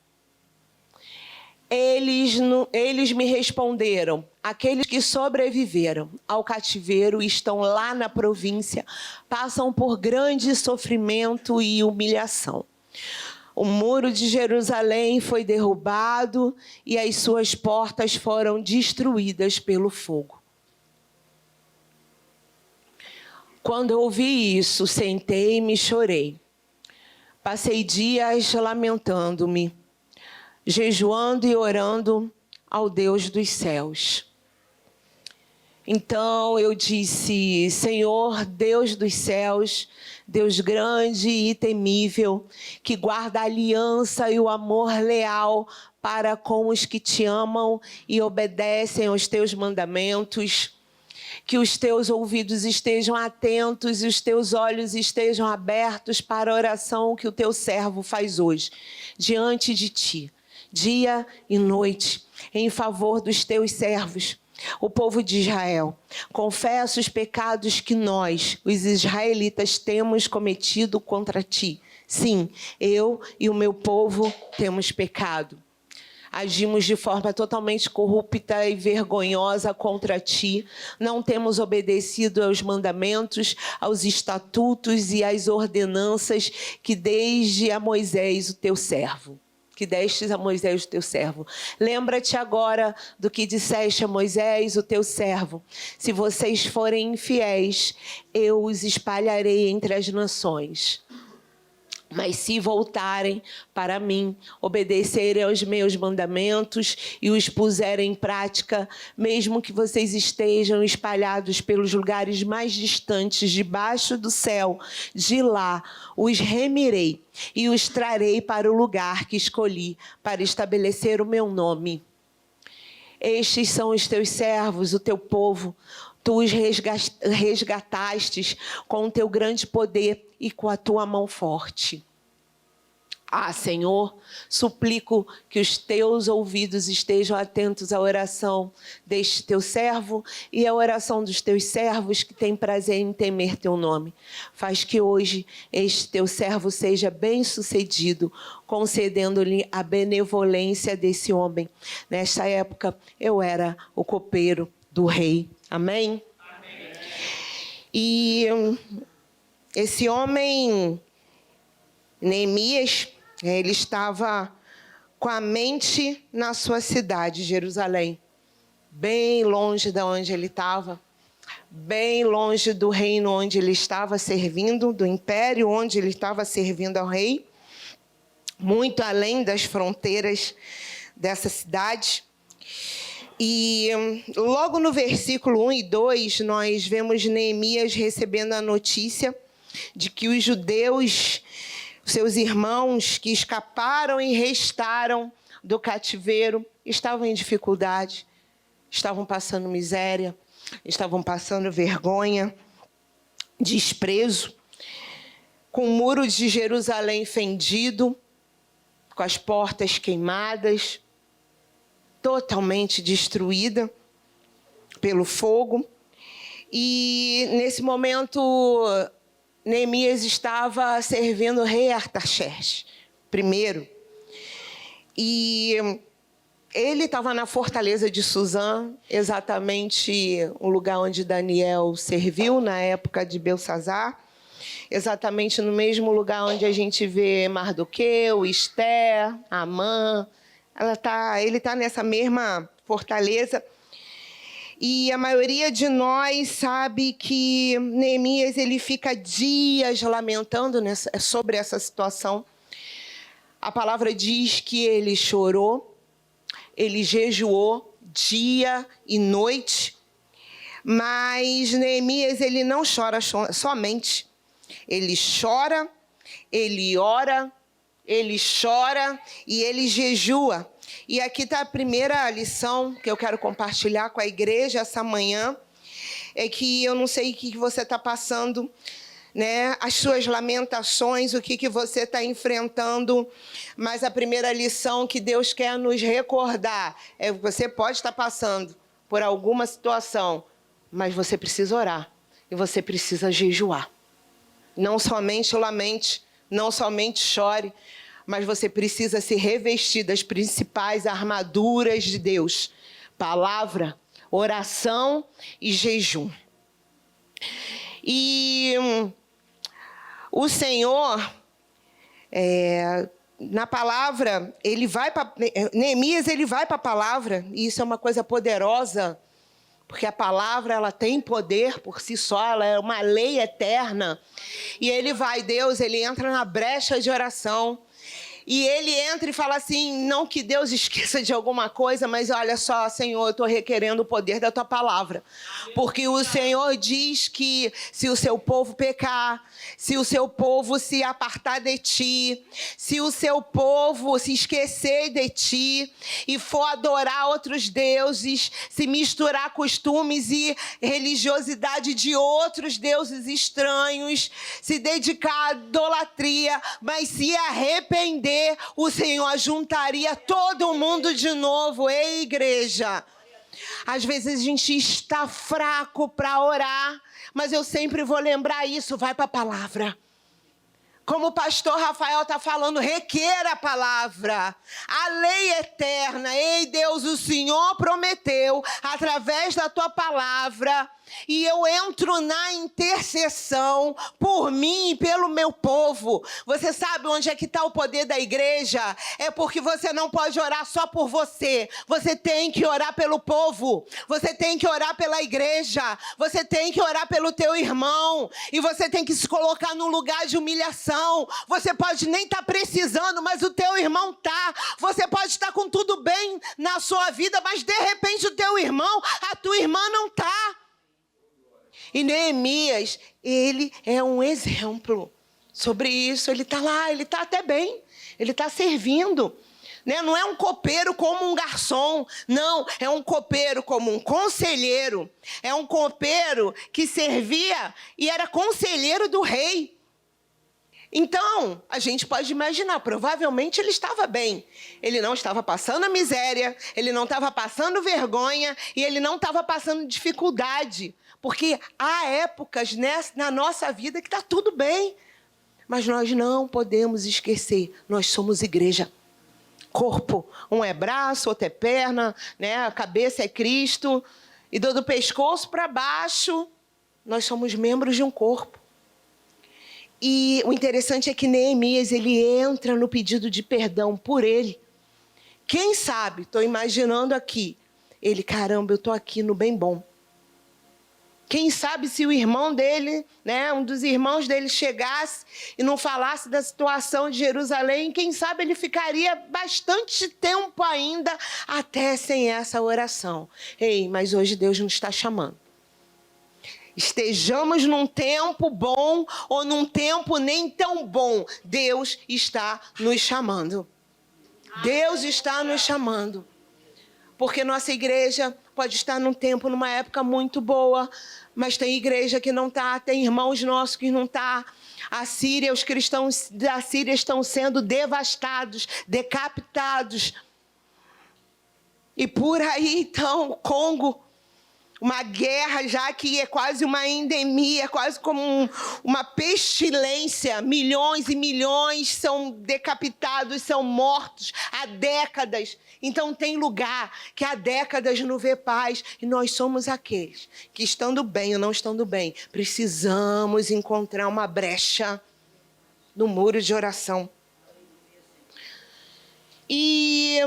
Eles me responderam: aqueles que sobreviveram ao cativeiro e estão lá na província passam por grande sofrimento e humilhação. O muro de Jerusalém foi derrubado e as suas portas foram destruídas pelo fogo. Quando eu ouvi isso, sentei-me e chorei. Passei dias lamentando-me, jejuando e orando ao Deus dos céus. Então eu disse: Senhor, Deus dos céus, Deus grande e temível, que guarda a aliança e o amor leal para com os que te amam e obedecem aos teus mandamentos, que os teus ouvidos estejam atentos e os teus olhos estejam abertos para a oração que o teu servo faz hoje, diante de ti, dia e noite, em favor dos teus servos, o povo de Israel. Confessa os pecados que nós, os israelitas, temos cometido contra ti. Sim, eu e o meu povo temos pecado. Agimos de forma totalmente corrupta e vergonhosa contra ti. Não temos obedecido aos mandamentos, aos estatutos e às ordenanças que desde a Moisés, o teu servo. Que destes a Moisés, o teu servo. Lembra-te agora do que disseste a Moisés, o teu servo. Se vocês forem infiéis, eu os espalharei entre as nações. Mas se voltarem para mim, obedecerem aos meus mandamentos e os puserem em prática, mesmo que vocês estejam espalhados pelos lugares mais distantes debaixo do céu, de lá os remirei e os trarei para o lugar que escolhi para estabelecer o meu nome. Estes são os teus servos, o teu povo. Tu os resgatastes com o teu grande poder e com a tua mão forte. Ah, Senhor, suplico que os teus ouvidos estejam atentos à oração deste teu servo e à oração dos teus servos que têm prazer em temer teu nome. Faz que hoje este teu servo seja bem-sucedido, concedendo-lhe a benevolência desse homem. Nesta época, eu era o copeiro do rei. Amém? Amém. E esse homem, Neemias, ele estava com a mente na sua cidade, Jerusalém, bem longe de onde ele estava, bem longe do reino onde ele estava servindo, do império onde ele estava servindo ao rei, muito além das fronteiras dessa cidade. E logo no versículo 1 e 2, nós vemos Neemias recebendo a notícia de que os judeus, seus irmãos que escaparam e restaram do cativeiro, estavam em dificuldade, estavam passando miséria, estavam passando vergonha, desprezo, com o muro de Jerusalém fendido, com as portas queimadas, totalmente destruída pelo fogo. E nesse momento, Neemias estava servindo o rei Artaxerxes primeiro. E ele estava na fortaleza de Suzã, exatamente o lugar onde Daniel serviu na época de Belsassar, exatamente no mesmo lugar onde a gente vê Mardoqueu, Esther, Amã. Ele está nessa mesma fortaleza. E a maioria de nós sabe que Neemias ele fica dias lamentando sobre essa situação. A palavra diz que ele chorou, ele jejuou dia e noite, mas Neemias ele não chora somente. Ele chora, ele ora, ele chora e ele jejua. E aqui está a primeira lição que eu quero compartilhar com a igreja essa manhã. É que eu não sei o que você está passando, né? As suas lamentações, o que você está enfrentando. Mas a primeira lição que Deus quer nos recordar é que você pode estar passando por alguma situação, mas você precisa orar e você precisa jejuar. Não somente lamente, não somente chore, mas você precisa se revestir das principais armaduras de Deus: palavra, oração e jejum. E o Senhor, na palavra, Neemias ele vai para a palavra, e isso é uma coisa poderosa Porque a palavra, ela tem poder por si só, ela é uma lei eterna. E Deus, ele entra na brecha de oração. E ele entra e fala assim, não que Deus esqueça de alguma coisa, mas olha só, Senhor, eu estou requerendo o poder da tua palavra. Porque o Senhor diz que se o seu povo pecar, se o seu povo se apartar de ti, se o seu povo se esquecer de ti e for adorar outros deuses, se misturar costumes e religiosidade de outros deuses estranhos, se dedicar à idolatria, mas se arrepender, o Senhor juntaria todo mundo de novo. Ei, igreja, às vezes a gente está fraco para orar, mas eu sempre vou lembrar isso, vai para a palavra. Como o pastor Rafael está falando, requer a palavra, a lei eterna. Ei, Deus, o Senhor prometeu, através da tua palavra, e eu entro na intercessão por mim e pelo meu povo. Você sabe onde é que está o poder da igreja? É porque você não pode orar só por você. Você tem que orar pelo povo. Você tem que orar pela igreja. Você tem que orar pelo teu irmão. E você tem que se colocar num lugar de humilhação. Você pode nem estar precisando, mas o teu irmão tá. Você pode estar com tudo bem na sua vida, mas de repente o teu irmão, a tua irmã não tá. E Neemias, ele é um exemplo sobre isso. Ele está lá, ele está até bem, ele está servindo. Né? Não é um copeiro como um garçom, não, é um copeiro como um conselheiro. É um copeiro que servia e era conselheiro do rei. Então, a gente pode imaginar, provavelmente ele estava bem. Ele não estava passando miséria, ele não estava passando vergonha e ele não estava passando dificuldade. Porque há épocas na nossa vida que está tudo bem. Mas nós não podemos esquecer, nós somos igreja. Corpo, um é braço, outro é perna, né? A cabeça é Cristo. E do pescoço para baixo, nós somos membros de um corpo. E o interessante é que Neemias, ele entra no pedido de perdão por ele. Quem sabe, estou imaginando aqui, ele, caramba, eu estou aqui no bem bom. Quem sabe se o irmão dele, né, um dos irmãos dele chegasse e não falasse da situação de Jerusalém, quem sabe ele ficaria bastante tempo ainda até sem essa oração. Ei, mas hoje Deus nos está chamando. Estejamos num tempo bom ou num tempo nem tão bom, Deus está nos chamando. Deus está nos chamando. Porque nossa igreja pode estar num tempo, numa época muito boa, mas tem igreja que não está, tem irmãos nossos que não está. A Síria, os cristãos da Síria estão sendo devastados, decapitados. E por aí, então, o Congo, uma guerra já que é quase uma endemia, quase como uma pestilência. Milhões e milhões são decapitados, são mortos há décadas. Então tem lugar que há décadas não vê paz. E nós somos aqueles que, estando bem ou não estando bem, precisamos encontrar uma brecha no muro de oração. E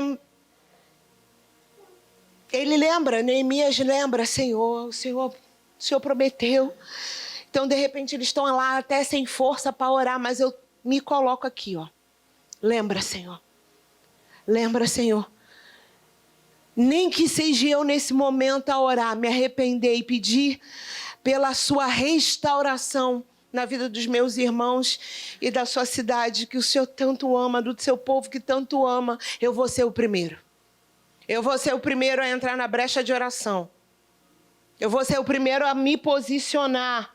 ele lembra, Neemias lembra, Senhor, o Senhor prometeu. Então, de repente, eles estão lá até sem força para orar, mas eu me coloco aqui, ó. Lembra, Senhor. Lembra, Senhor. Nem que seja eu nesse momento a orar, me arrepender e pedir pela sua restauração na vida dos meus irmãos e da sua cidade, que o Senhor tanto ama, do seu povo que tanto ama, eu vou ser o primeiro. Eu vou ser o primeiro a entrar na brecha de oração. Eu vou ser o primeiro a me posicionar.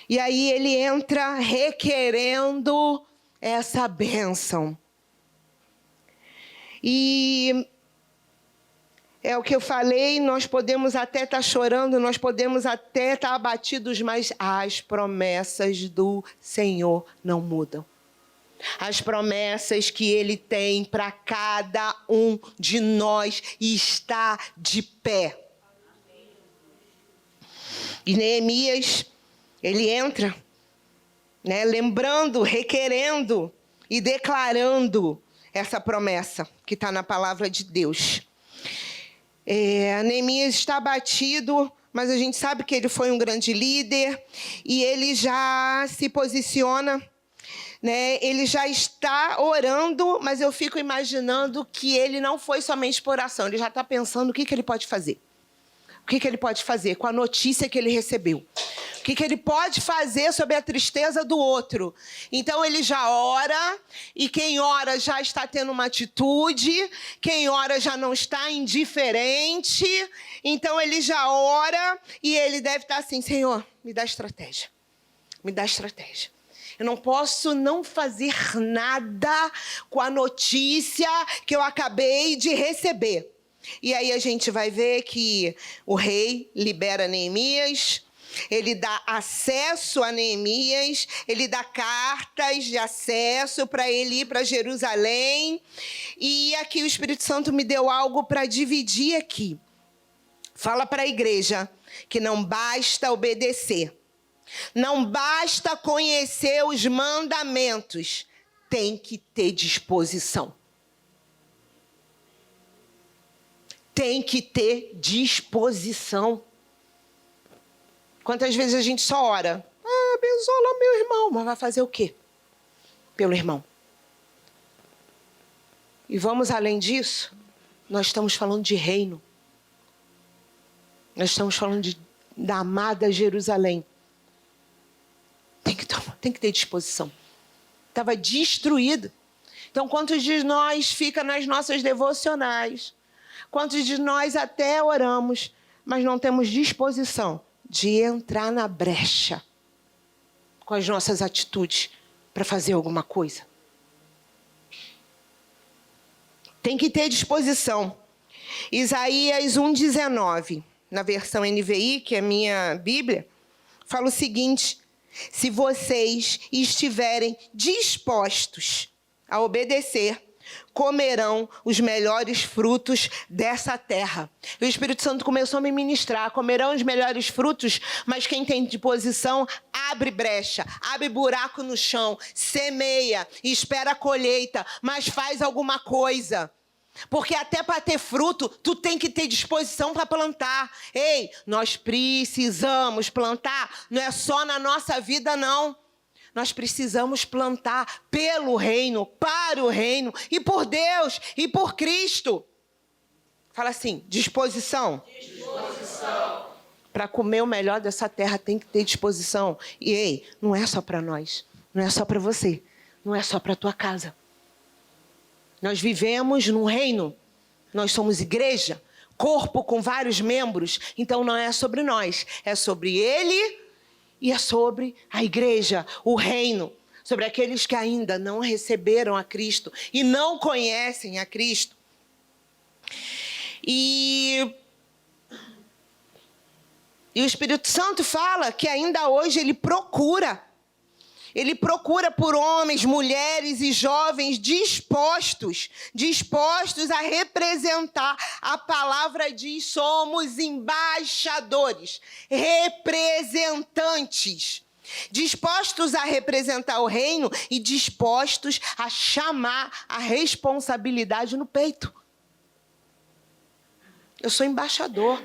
E aí ele entra requerendo essa bênção. E é o que eu falei, nós podemos até estar chorando, nós podemos até estar abatidos, mas as promessas do Senhor não mudam. As promessas que Ele tem para cada um de nós está de pé. E Neemias, ele entra, né, lembrando, requerendo e declarando essa promessa que está na palavra de Deus. Neemias está abatido, mas a gente sabe que ele foi um grande líder e ele já se posiciona, né? Ele já está orando, mas eu fico imaginando que ele não foi somente por oração, ele já está pensando o que ele pode fazer. O que ele pode fazer com a notícia que ele recebeu? O que ele pode fazer sobre a tristeza do outro? Então, ele já ora, e quem ora já está tendo uma atitude, quem ora já não está indiferente. Então, ele já ora, e ele deve estar assim, Senhor, me dá estratégia. Me dá estratégia. Eu não posso não fazer nada com a notícia que eu acabei de receber. E aí a gente vai ver que o rei libera Neemias, ele dá acesso a Neemias, ele dá cartas de acesso para ele ir para Jerusalém. E aqui o Espírito Santo me deu algo para dividir aqui. Fala para a igreja que não basta obedecer, não basta conhecer os mandamentos, tem que ter disposição. Tem que ter disposição. Quantas vezes a gente só ora? Abençoa lá meu irmão. Mas vai fazer o quê? Pelo irmão. E vamos além disso, nós estamos falando de reino. Nós estamos falando da amada Jerusalém. Tem que ter disposição. Estava destruída. Então, quantos de nós fica nas nossas devocionais? Quantos de nós até oramos, mas não temos disposição de entrar na brecha com as nossas atitudes para fazer alguma coisa? Tem que ter disposição. Isaías 1,19, na versão NVI, que é a minha Bíblia, fala o seguinte: se vocês estiverem dispostos a obedecer, comerão os melhores frutos dessa terra. O Espírito Santo começou a me ministrar. Comerão os melhores frutos, mas quem tem disposição, abre brecha, abre buraco no chão, semeia, espera a colheita, mas faz alguma coisa. Porque até para ter fruto, tu tem que ter disposição para plantar. Ei, nós precisamos plantar, não é só na nossa vida, não. Nós precisamos plantar pelo reino, para o reino, e por Deus, e por Cristo. Fala assim, disposição. Disposição. Para comer o melhor dessa terra tem que ter disposição. E ei, não é só para nós, não é só para você, não é só para a tua casa. Nós vivemos num reino, nós somos igreja, corpo com vários membros, então não é sobre nós, é sobre Ele e é sobre a igreja, o reino, sobre aqueles que ainda não receberam a Cristo e não conhecem a Cristo. E o Espírito Santo fala que ainda hoje Ele procura por homens, mulheres e jovens dispostos a representar. A palavra diz, somos embaixadores, representantes, dispostos a representar o reino e dispostos a chamar a responsabilidade no peito. Eu sou embaixador.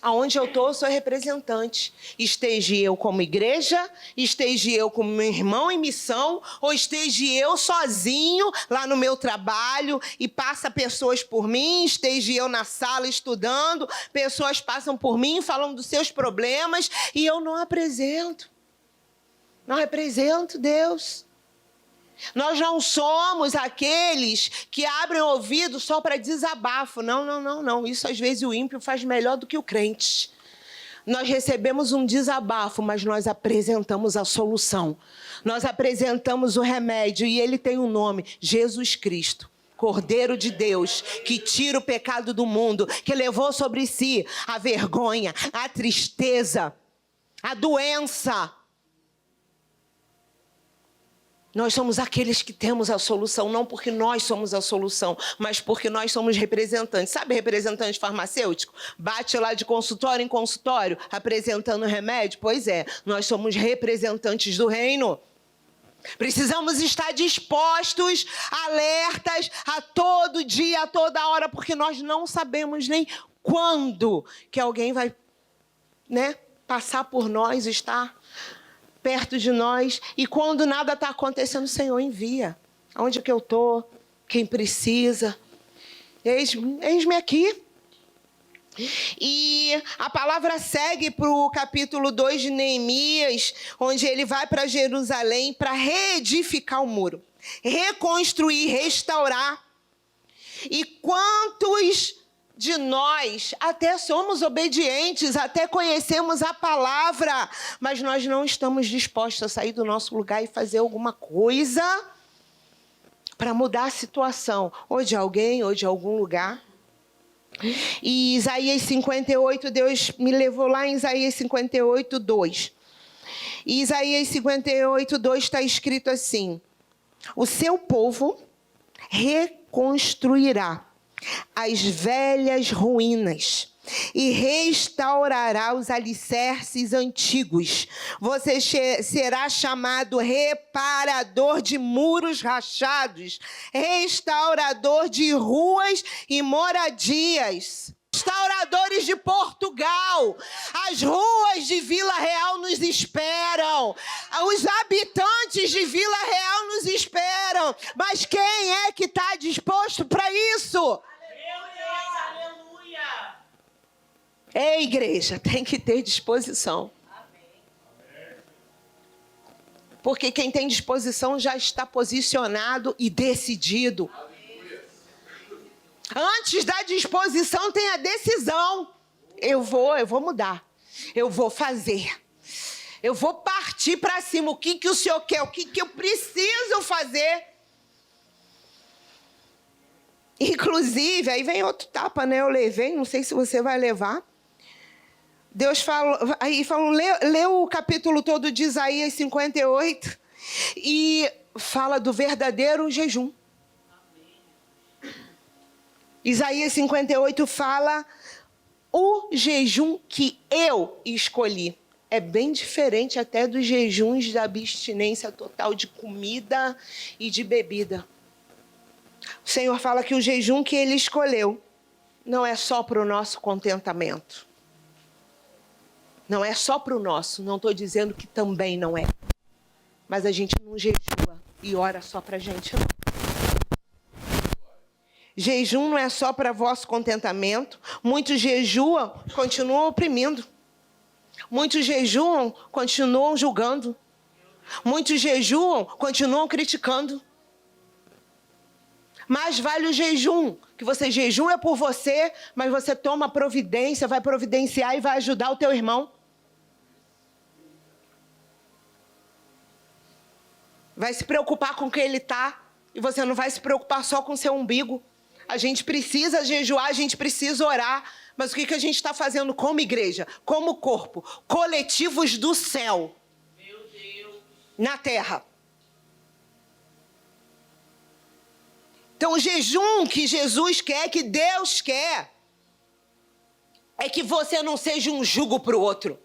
Aonde eu estou, eu sou representante. Esteja eu como igreja, esteja eu como meu irmão em missão, ou esteja eu sozinho lá no meu trabalho e passa pessoas por mim, esteja eu na sala estudando, pessoas passam por mim falando dos seus problemas e eu não apresento. Não represento Deus. Nós não somos aqueles que abrem o ouvido só para desabafo. Não. Isso às vezes o ímpio faz melhor do que o crente. Nós recebemos um desabafo, mas nós apresentamos a solução. Nós apresentamos o remédio e ele tem um nome, Jesus Cristo. Cordeiro de Deus, que tira o pecado do mundo, que levou sobre si a vergonha, a tristeza, a doença. Nós somos aqueles que temos a solução, não porque nós somos a solução, mas porque nós somos representantes. Sabe representante farmacêutico? Bate lá de consultório em consultório, apresentando remédio? Pois é, nós somos representantes do reino. Precisamos estar dispostos, alertas, a todo dia, a toda hora, porque nós não sabemos nem quando que alguém vai, passar por nós, estar perto de nós. E quando nada está acontecendo, o Senhor envia. Onde que eu estou? Quem precisa? Eis-me aqui. E a palavra segue para o capítulo 2 de Neemias, onde ele vai para Jerusalém para reedificar o muro, reconstruir, restaurar. E quantos de nós até somos obedientes, até conhecemos a palavra, mas nós não estamos dispostos a sair do nosso lugar e fazer alguma coisa para mudar a situação, ou de alguém, ou de algum lugar. E Isaías 58, Deus me levou lá em Isaías 58, 2. E Isaías 58, 2 está escrito assim: o seu povo reconstruirá as velhas ruínas e restaurará os alicerces antigos. Você será chamado reparador de muros rachados, restaurador de ruas e moradias. Restauradores de Portugal, as ruas de Vila Real nos esperam, os habitantes de Vila Real nos esperam, mas quem é que está disposto para isso? Ei, igreja, tem que ter disposição. Porque quem tem disposição já está posicionado e decidido. Antes da disposição tem a decisão. Eu vou mudar. Eu vou fazer. Eu vou partir para cima. O que o Senhor quer? O que eu preciso fazer? Inclusive, aí vem outro tapa, Eu levei, não sei se você vai levar. Deus falou, lê o capítulo todo de Isaías 58 e fala do verdadeiro jejum. Isaías 58 fala o jejum que eu escolhi. É bem diferente até dos jejuns da abstinência total de comida e de bebida. O Senhor fala que o jejum que Ele escolheu não é só para o nosso contentamento. Não é só para o nosso, não estou dizendo que também não é. Mas a gente não jejua e ora só para a gente, não. Jejum não é só para vosso contentamento. Muitos jejuam, continuam oprimindo. Muitos jejuam, continuam julgando. Muitos jejuam, continuam criticando. Mais vale o jejum, que você jejua por você, mas você toma providência, vai providenciar e vai ajudar o teu irmão. Vai se preocupar com quem ele está, e você não vai se preocupar só com o seu umbigo. A gente precisa jejuar, a gente precisa orar, mas o que a gente está fazendo como igreja, como corpo, coletivos do céu, meu Deus, na terra. Então, o jejum que Jesus quer, que Deus quer, é que você não seja um jugo para o outro.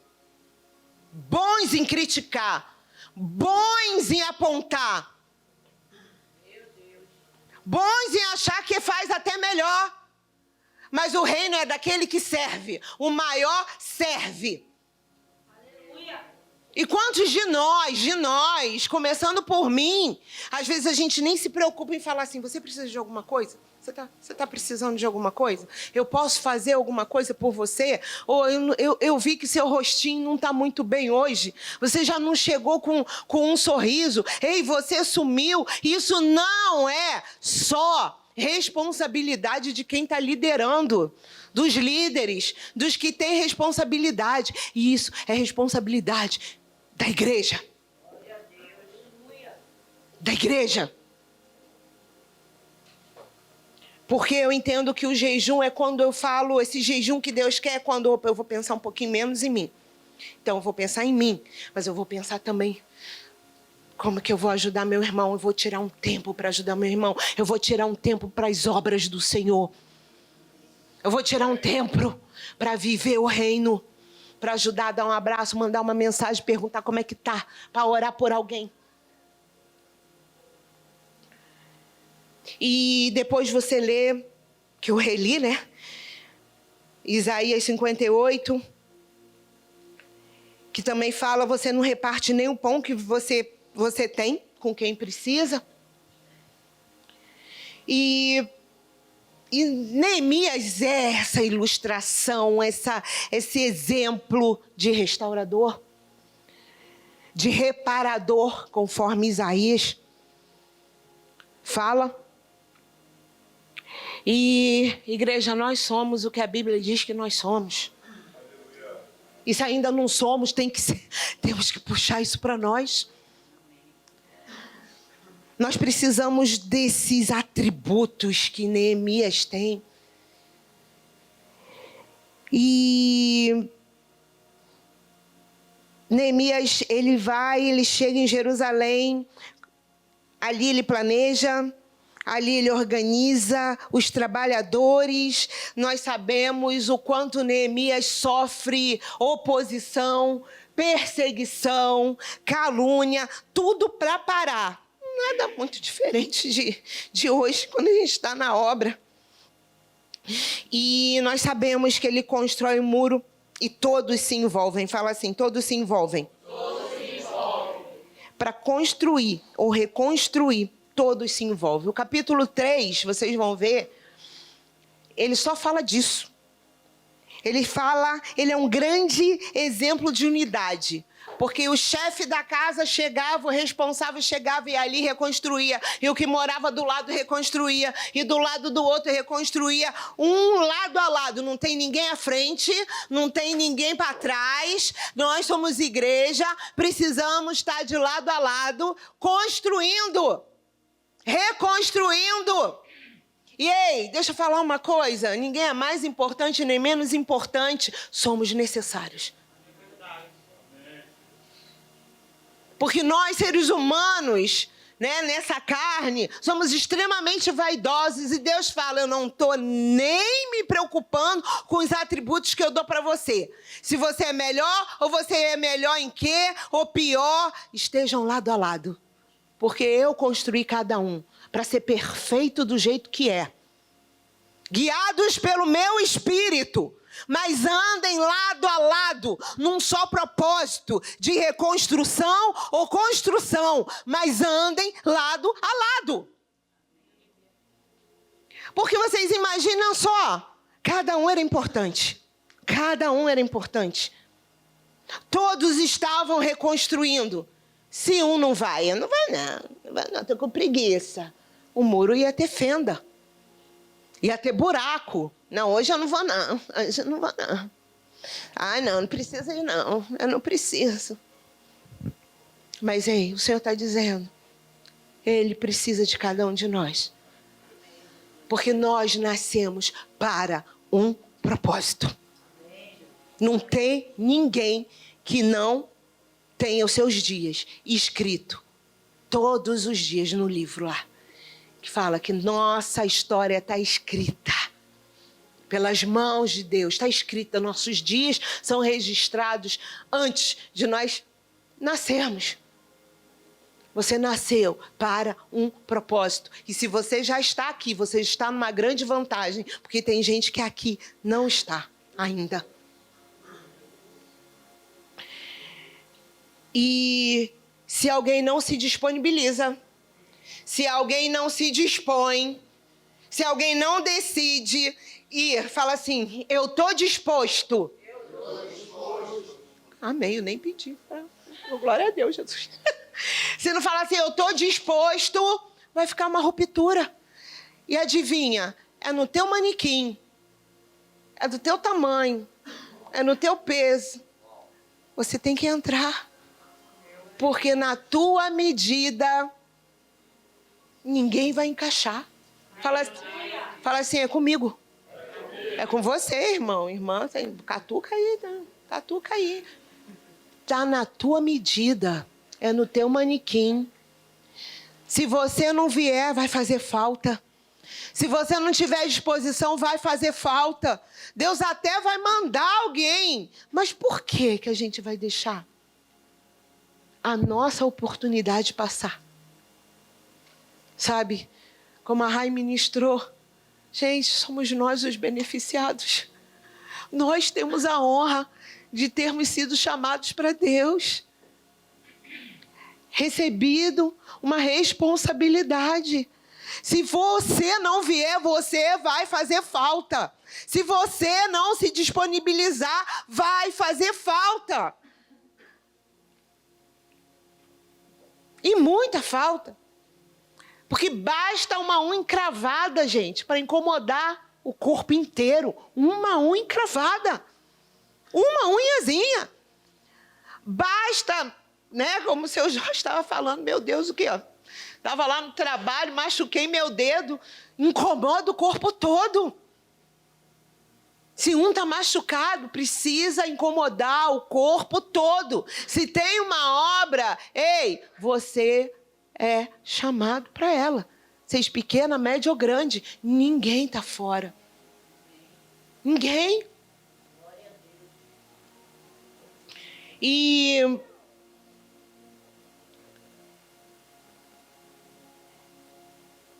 Bons em criticar, bons em apontar, bons em achar que faz até melhor. Mas o reino é daquele que serve. O maior serve. E quantos de nós, começando por mim, às vezes a gente nem se preocupa em falar assim, você precisa de alguma coisa? Você tá precisando de alguma coisa? Eu posso fazer alguma coisa por você? Ou eu vi que seu rostinho não está muito bem hoje. Você já não chegou com um sorriso. Ei, você sumiu. Isso não é só responsabilidade de quem está liderando, dos líderes, dos que têm responsabilidade. E isso é responsabilidade da igreja. Da igreja. Porque eu entendo que o jejum é quando eu falo, esse jejum que Deus quer é quando eu vou pensar um pouquinho menos em mim. Então eu vou pensar em mim, mas eu vou pensar também como que eu vou ajudar meu irmão. Eu vou tirar um tempo para ajudar meu irmão. Eu vou tirar um tempo para as obras do Senhor. Eu vou tirar um tempo para viver o reino, para ajudar, dar um abraço, mandar uma mensagem, perguntar como é que tá, para orar por alguém. E depois você lê, que eu reli, né? Isaías 58, que também fala, você não reparte nem o pão que você tem com quem precisa. E Neemias é essa ilustração, esse exemplo de restaurador, de reparador, conforme Isaías fala. E, igreja, nós somos o que a Bíblia diz que nós somos. E se ainda não somos, temos que puxar isso para nós. Nós precisamos desses atributos que Neemias tem. E Neemias, ele chega em Jerusalém, ali ele planeja, ali ele organiza os trabalhadores. Nós sabemos o quanto Neemias sofre oposição, perseguição, calúnia, tudo para parar. Nada muito diferente de hoje, quando a gente está na obra. E nós sabemos que ele constrói um muro e todos se envolvem. Fala assim, todos se envolvem. Todos se envolvem. Para construir ou reconstruir, todos se envolvem. O capítulo 3, vocês vão ver, ele só fala disso. Ele é um grande exemplo de unidade. Porque o chefe da casa chegava, o responsável chegava e ali reconstruía. E o que morava do lado reconstruía. E do lado do outro reconstruía. Um lado a lado. Não tem ninguém à frente, não tem ninguém para trás. Nós somos igreja, precisamos estar de lado a lado, construindo, reconstruindo. E ei, deixa eu falar uma coisa. Ninguém é mais importante nem menos importante. Somos necessários. Porque nós, seres humanos, né, nessa carne, somos extremamente vaidosos. E Deus fala, eu não estou nem me preocupando com os atributos que eu dou para você. Se você é melhor, ou você é melhor em quê, ou pior, estejam lado a lado. Porque eu construí cada um para ser perfeito do jeito que é. Guiados pelo meu Espírito. Mas andem lado a lado, num só propósito de reconstrução ou construção. Mas andem lado a lado. Porque vocês imaginam só, cada um era importante. Cada um era importante. Todos estavam reconstruindo. Se um não vai, eu não vai não, estou com preguiça. O muro ia ter fenda. Ia ter buraco. Não, hoje eu não vou não. Hoje eu não vou não. Ai, não precisa ir não. Eu não preciso. Mas, ei, o Senhor está dizendo. Ele precisa de cada um de nós. Porque nós nascemos para um propósito. Não tem ninguém que não tenha os seus dias escrito. Todos os dias no livro lá. Que fala que nossa história está escrita pelas mãos de Deus, está escrita, nossos dias são registrados antes de nós nascermos. Você nasceu para um propósito. E se você já está aqui, você está numa grande vantagem, porque tem gente que aqui não está ainda. E se alguém não se disponibiliza, se alguém não se dispõe, se alguém não decide ir, fala assim, eu estou disposto. Amém, eu nem pedi. Glória a Deus, Jesus. Se não falar assim, eu estou disposto, vai ficar uma ruptura. E adivinha, é no teu manequim, é do teu tamanho, é no teu peso. Você tem que entrar. Porque na tua medida, ninguém vai encaixar. Fala assim, é comigo. É com você, irmão. Irmã, catuca aí, né? Catuca aí. Tá na tua medida. É no teu manequim. Se você não vier, vai fazer falta. Se você não tiver disposição, vai fazer falta. Deus até vai mandar alguém. Mas por que a gente vai deixar a nossa oportunidade passar? Sabe? como a Rai ministrou. Gente, somos nós os beneficiados. Nós temos a honra de termos sido chamados para Deus. Recebido uma responsabilidade. Se você não vier, você vai fazer falta. Se você não se disponibilizar, vai fazer falta. E muita falta. Porque basta uma unha encravada, gente, para incomodar o corpo inteiro. Uma unha encravada. Uma unhazinha. Basta, né? Como o seu Jorge estava falando, meu Deus, o quê? Estava lá no trabalho, machuquei meu dedo, incomoda o corpo todo. Se um está machucado, precisa incomodar o corpo todo. Se tem uma obra, ei, você é chamado para ela. Seja pequena, média ou grande, ninguém está fora. Ninguém. E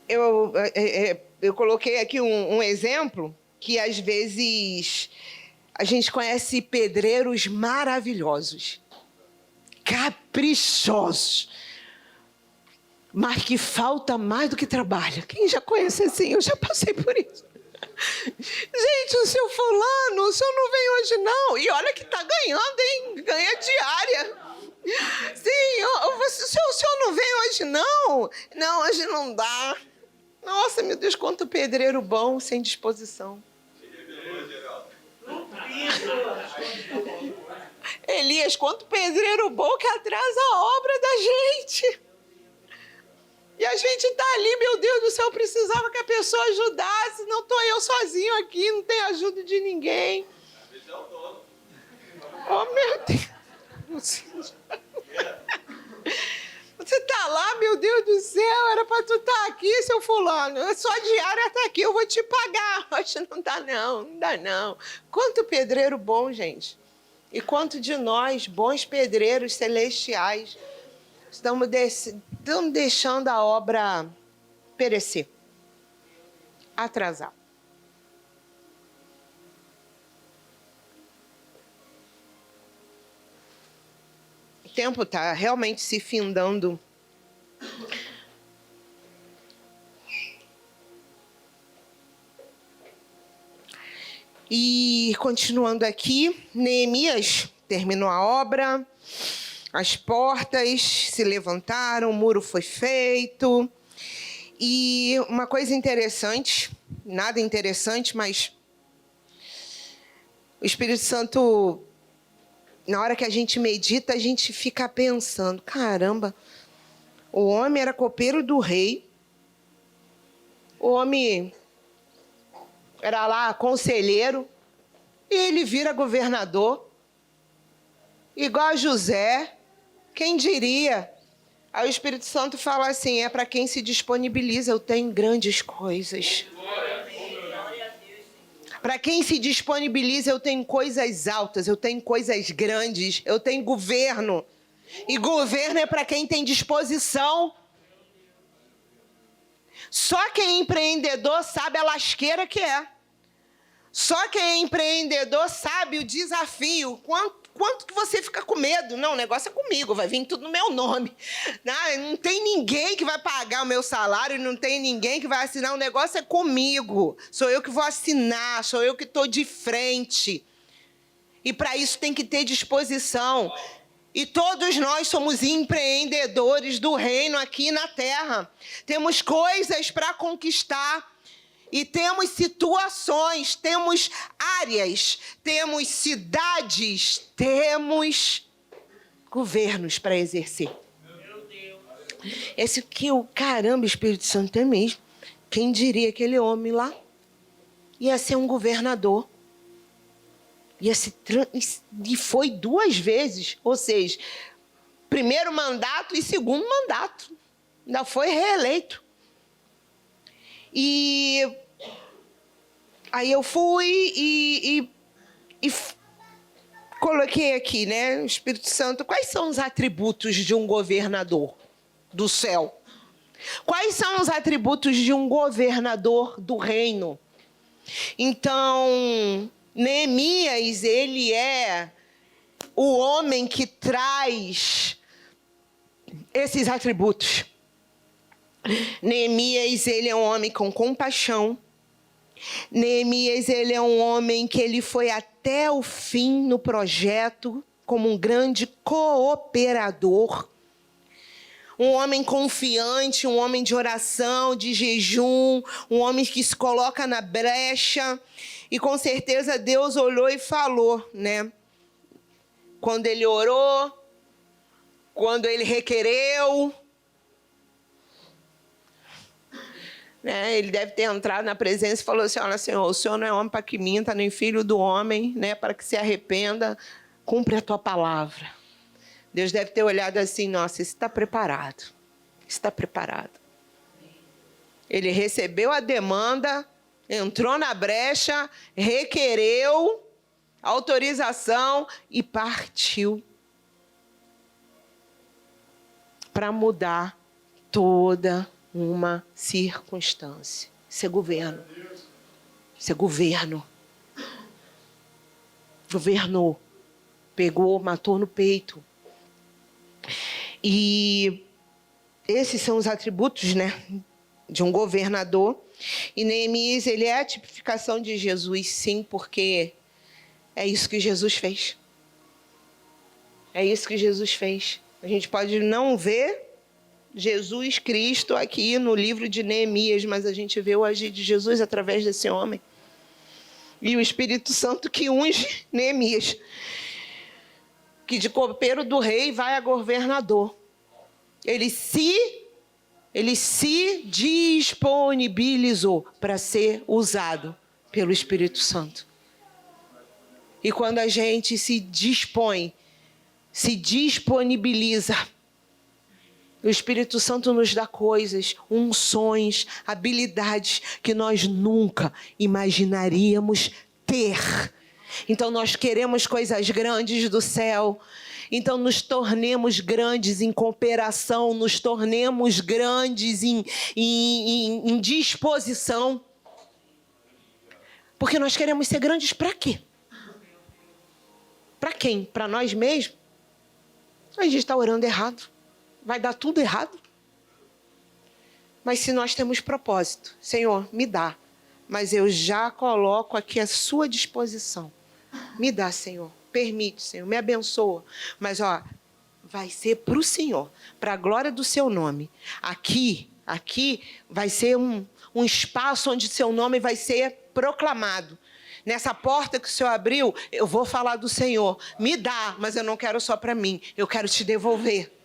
eu coloquei aqui um exemplo que às vezes a gente conhece pedreiros maravilhosos, caprichosos, mas que falta mais do que trabalha. Quem já conhece assim? Eu já passei por isso. Gente, o seu fulano, o senhor não vem hoje não. E olha que tá ganhando, hein? Ganha diária. Sim, o senhor não vem hoje não? Não, hoje não dá. Nossa, meu Deus, quanto pedreiro bom, sem disposição. Elias, quanto pedreiro bom que atrasa a obra da gente. E a gente está ali, meu Deus do céu, precisava que a pessoa ajudasse. Não estou eu sozinho aqui, não tenho ajuda de ninguém. Oh, meu Deus. Você está lá, meu Deus do céu, era para tu estar aqui, seu fulano. Só diária está aqui, eu vou te pagar. Mas não dá não, não dá não. Quanto pedreiro bom, gente. E quanto de nós, bons pedreiros celestiais, estamos deixando a obra perecer, atrasar. O tempo está realmente se findando. E continuando aqui, Neemias terminou a obra, as portas se levantaram, o muro foi feito. E uma coisa interessante, nada interessante, mas o Espírito Santo, na hora que a gente medita, a gente fica pensando, caramba, o homem era copeiro do rei, o homem era lá conselheiro, e ele vira governador, igual a José, quem diria? Aí o Espírito Santo fala assim, é para quem se disponibiliza, eu tenho grandes coisas. Para quem se disponibiliza, eu tenho coisas altas, eu tenho coisas grandes, eu tenho governo. E governo é para quem tem disposição. Só quem é empreendedor sabe a lasqueira que é. Só quem é empreendedor sabe o desafio. Quanto que você fica com medo? Não, o negócio é comigo, vai vir tudo no meu nome. Não tem ninguém que vai pagar o meu salário, não tem ninguém que vai assinar, o negócio é comigo. Sou eu que vou assinar, sou eu que estou de frente. E para isso tem que ter disposição. E todos nós somos empreendedores do reino aqui na terra. Temos coisas para conquistar. E temos situações, temos áreas, temos cidades, temos governos para exercer. Esse que o caramba, Espírito Santo é mesmo. Quem diria aquele homem lá ia ser um governador. E foi 2 vezes, ou seja, primeiro mandato e segundo mandato. Ainda foi reeleito. E aí eu fui e coloquei aqui, né, o Espírito Santo, quais são os atributos de um governador do céu? Quais são os atributos de um governador do reino? Então, Neemias, ele é o homem que traz esses atributos. Neemias, ele é um homem com compaixão. Neemias, ele é um homem que ele foi até o fim no projeto como um grande cooperador. Um homem confiante, um homem de oração, de jejum, um homem que se coloca na brecha. E com certeza Deus olhou e falou, né? Quando ele orou, quando ele requereu, né? Ele deve ter entrado na presença e falou assim: olha, Senhor, o Senhor não é homem para que minta, nem filho do homem, né? Para que se arrependa, cumpre a tua palavra. Deus deve ter olhado assim: nossa, esse está preparado. Está preparado. Ele recebeu a demanda, entrou na brecha, requereu autorização e partiu para mudar toda uma circunstância. Isso é governo. Isso é governo. Governou. Pegou, matou no peito. E esses são os atributos, né, de um governador. E Neemias, ele é a tipificação de Jesus, sim, porque é isso que Jesus fez. É isso que Jesus fez. A gente pode não ver Jesus Cristo aqui no livro de Neemias, mas a gente vê o agir de Jesus através desse homem. E o Espírito Santo que unge Neemias, que de copeiro do rei vai a governador. Ele se disponibilizou para ser usado pelo Espírito Santo. E quando a gente se dispõe, se disponibiliza, o Espírito Santo nos dá coisas, unções, habilidades que nós nunca imaginaríamos ter. Então nós queremos coisas grandes do céu. Então nos tornemos grandes em cooperação, nos tornemos grandes em disposição. Porque nós queremos ser grandes para quê? Para quem? Para nós mesmos? A gente está orando errado. Vai dar tudo errado. Mas se nós temos propósito, Senhor, me dá. Mas eu já coloco aqui à sua disposição. Me dá, Senhor. Permite, Senhor. Me abençoa. Mas, vai ser para o Senhor. Para a glória do seu nome. Aqui vai ser um espaço onde seu nome vai ser proclamado. Nessa porta que o Senhor abriu, eu vou falar do Senhor. Me dá, mas eu não quero só para mim. Eu quero te devolver.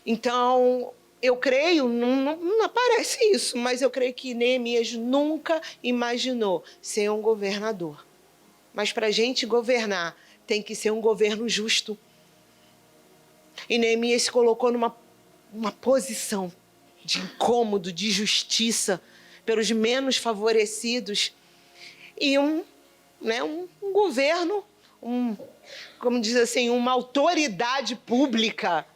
Então, eu creio, não aparece isso, mas eu creio que Neemias nunca imaginou ser um governador. Mas para a gente governar, tem que ser um governo justo. E Neemias se colocou numa posição de incômodo, de justiça, pelos menos favorecidos. E um governo, como diz assim, uma autoridade pública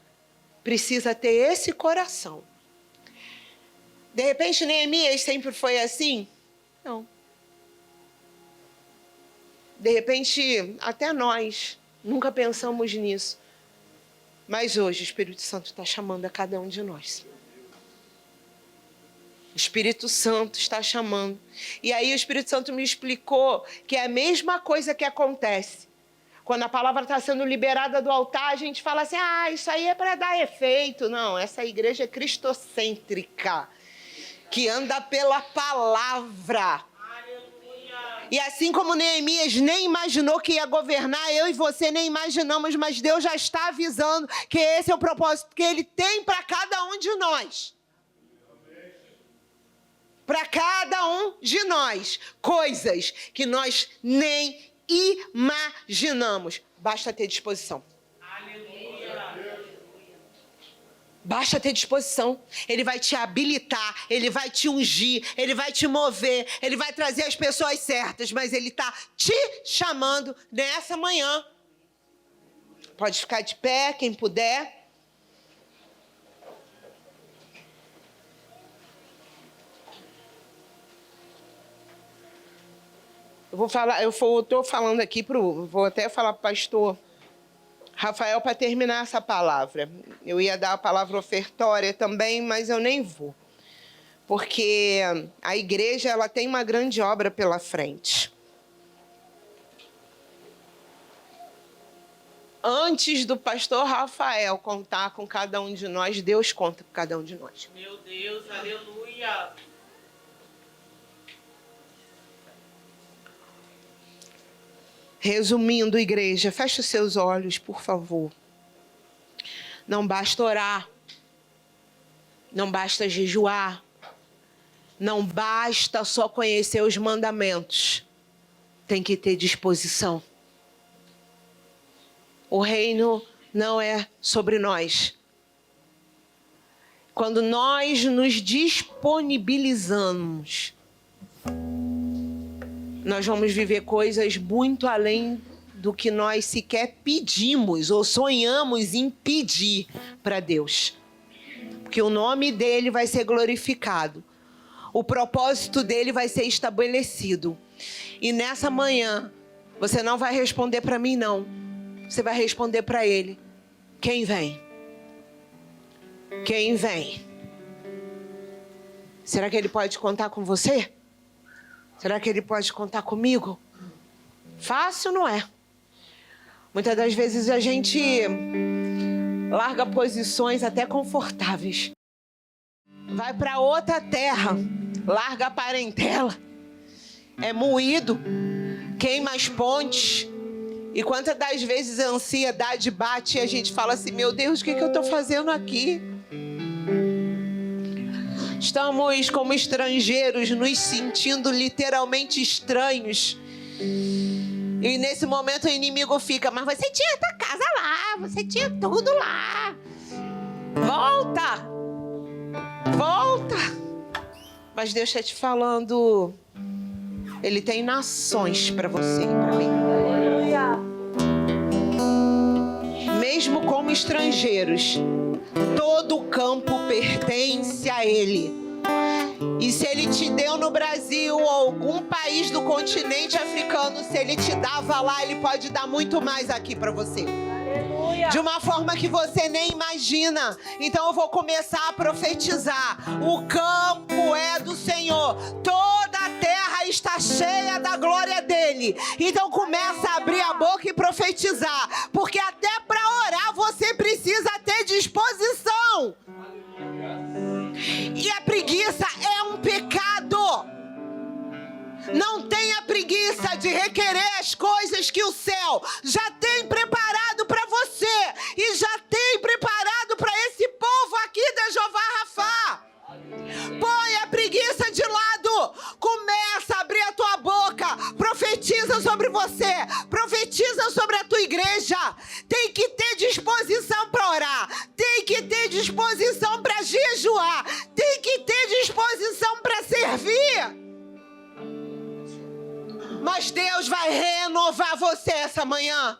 precisa ter esse coração. De repente, Neemias sempre foi assim? Não. De repente, até nós nunca pensamos nisso. Mas hoje o Espírito Santo está chamando a cada um de nós. O Espírito Santo está chamando. E aí o Espírito Santo me explicou que é a mesma coisa que acontece. Quando a palavra está sendo liberada do altar, a gente fala assim, isso aí é para dar efeito. Não, essa igreja é cristocêntrica, que anda pela palavra. E assim como Neemias nem imaginou que ia governar, eu e você nem imaginamos, mas Deus já está avisando que esse é o propósito que Ele tem para cada um de nós. Para cada um de nós, coisas que nós nem imaginamos. Basta ter disposição. Basta ter disposição. Ele vai te habilitar, Ele vai te ungir, Ele vai te mover, Ele vai trazer as pessoas certas, mas Ele está te chamando nessa manhã. Pode ficar de pé, quem puder. Estou falando aqui, vou até falar para o pastor Rafael para terminar essa palavra. Eu ia dar a palavra ofertória também, mas eu nem vou. Porque a igreja ela tem uma grande obra pela frente. Antes do pastor Rafael contar com cada um de nós, Deus conta com cada um de nós. Meu Deus, aleluia. Resumindo, igreja, feche os seus olhos, por favor. Não basta orar. Não basta jejuar. Não basta só conhecer os mandamentos. Tem que ter disposição. O reino não é sobre nós. Quando nós nos disponibilizamos, nós vamos viver coisas muito além do que nós sequer pedimos ou sonhamos em pedir para Deus. Porque o nome dele vai ser glorificado. O propósito dele vai ser estabelecido. E nessa manhã, você não vai responder para mim, não. Você vai responder para ele. Quem vem? Quem vem? Será que ele pode contar com você? Será que ele pode contar comigo? Fácil não é. Muitas das vezes a gente larga posições até confortáveis. Vai para outra terra, larga a parentela. É moído, queima as pontes. E quantas das vezes a ansiedade bate e a gente fala assim, meu Deus, o que eu estou fazendo aqui? Estamos como estrangeiros, nos sentindo literalmente estranhos. E nesse momento o inimigo fica, mas você tinha tua casa lá, você tinha tudo lá. Volta! Volta! Mas Deus está te falando, Ele tem nações para você e para mim. Mesmo como estrangeiros, todo o campo pertence a Ele. E se Ele te deu no Brasil ou algum país do continente africano, se Ele te dava lá, Ele pode dar muito mais aqui para você. Aleluia. De uma forma que você nem imagina. Então eu vou começar a profetizar. O campo é do Senhor. Toda a terra está cheia da glória dEle. Então começa a abrir a boca e profetizar. Porque até para orar você precisa ter disposição. E a preguiça é um pecado. Não tenha preguiça de requerer as coisas que o céu já tem preparado para você. E já tem preparado para esse povo aqui da Jeová Rafá. Põe a preguiça de lado. Começa a abrir a tua boca. Profetiza sobre você. Profetiza sobre a tua igreja. Tem que ter disposição para orar. Tem que ter disposição para jejuar. Tem que ter disposição para servir. Mas Deus vai renovar você essa manhã.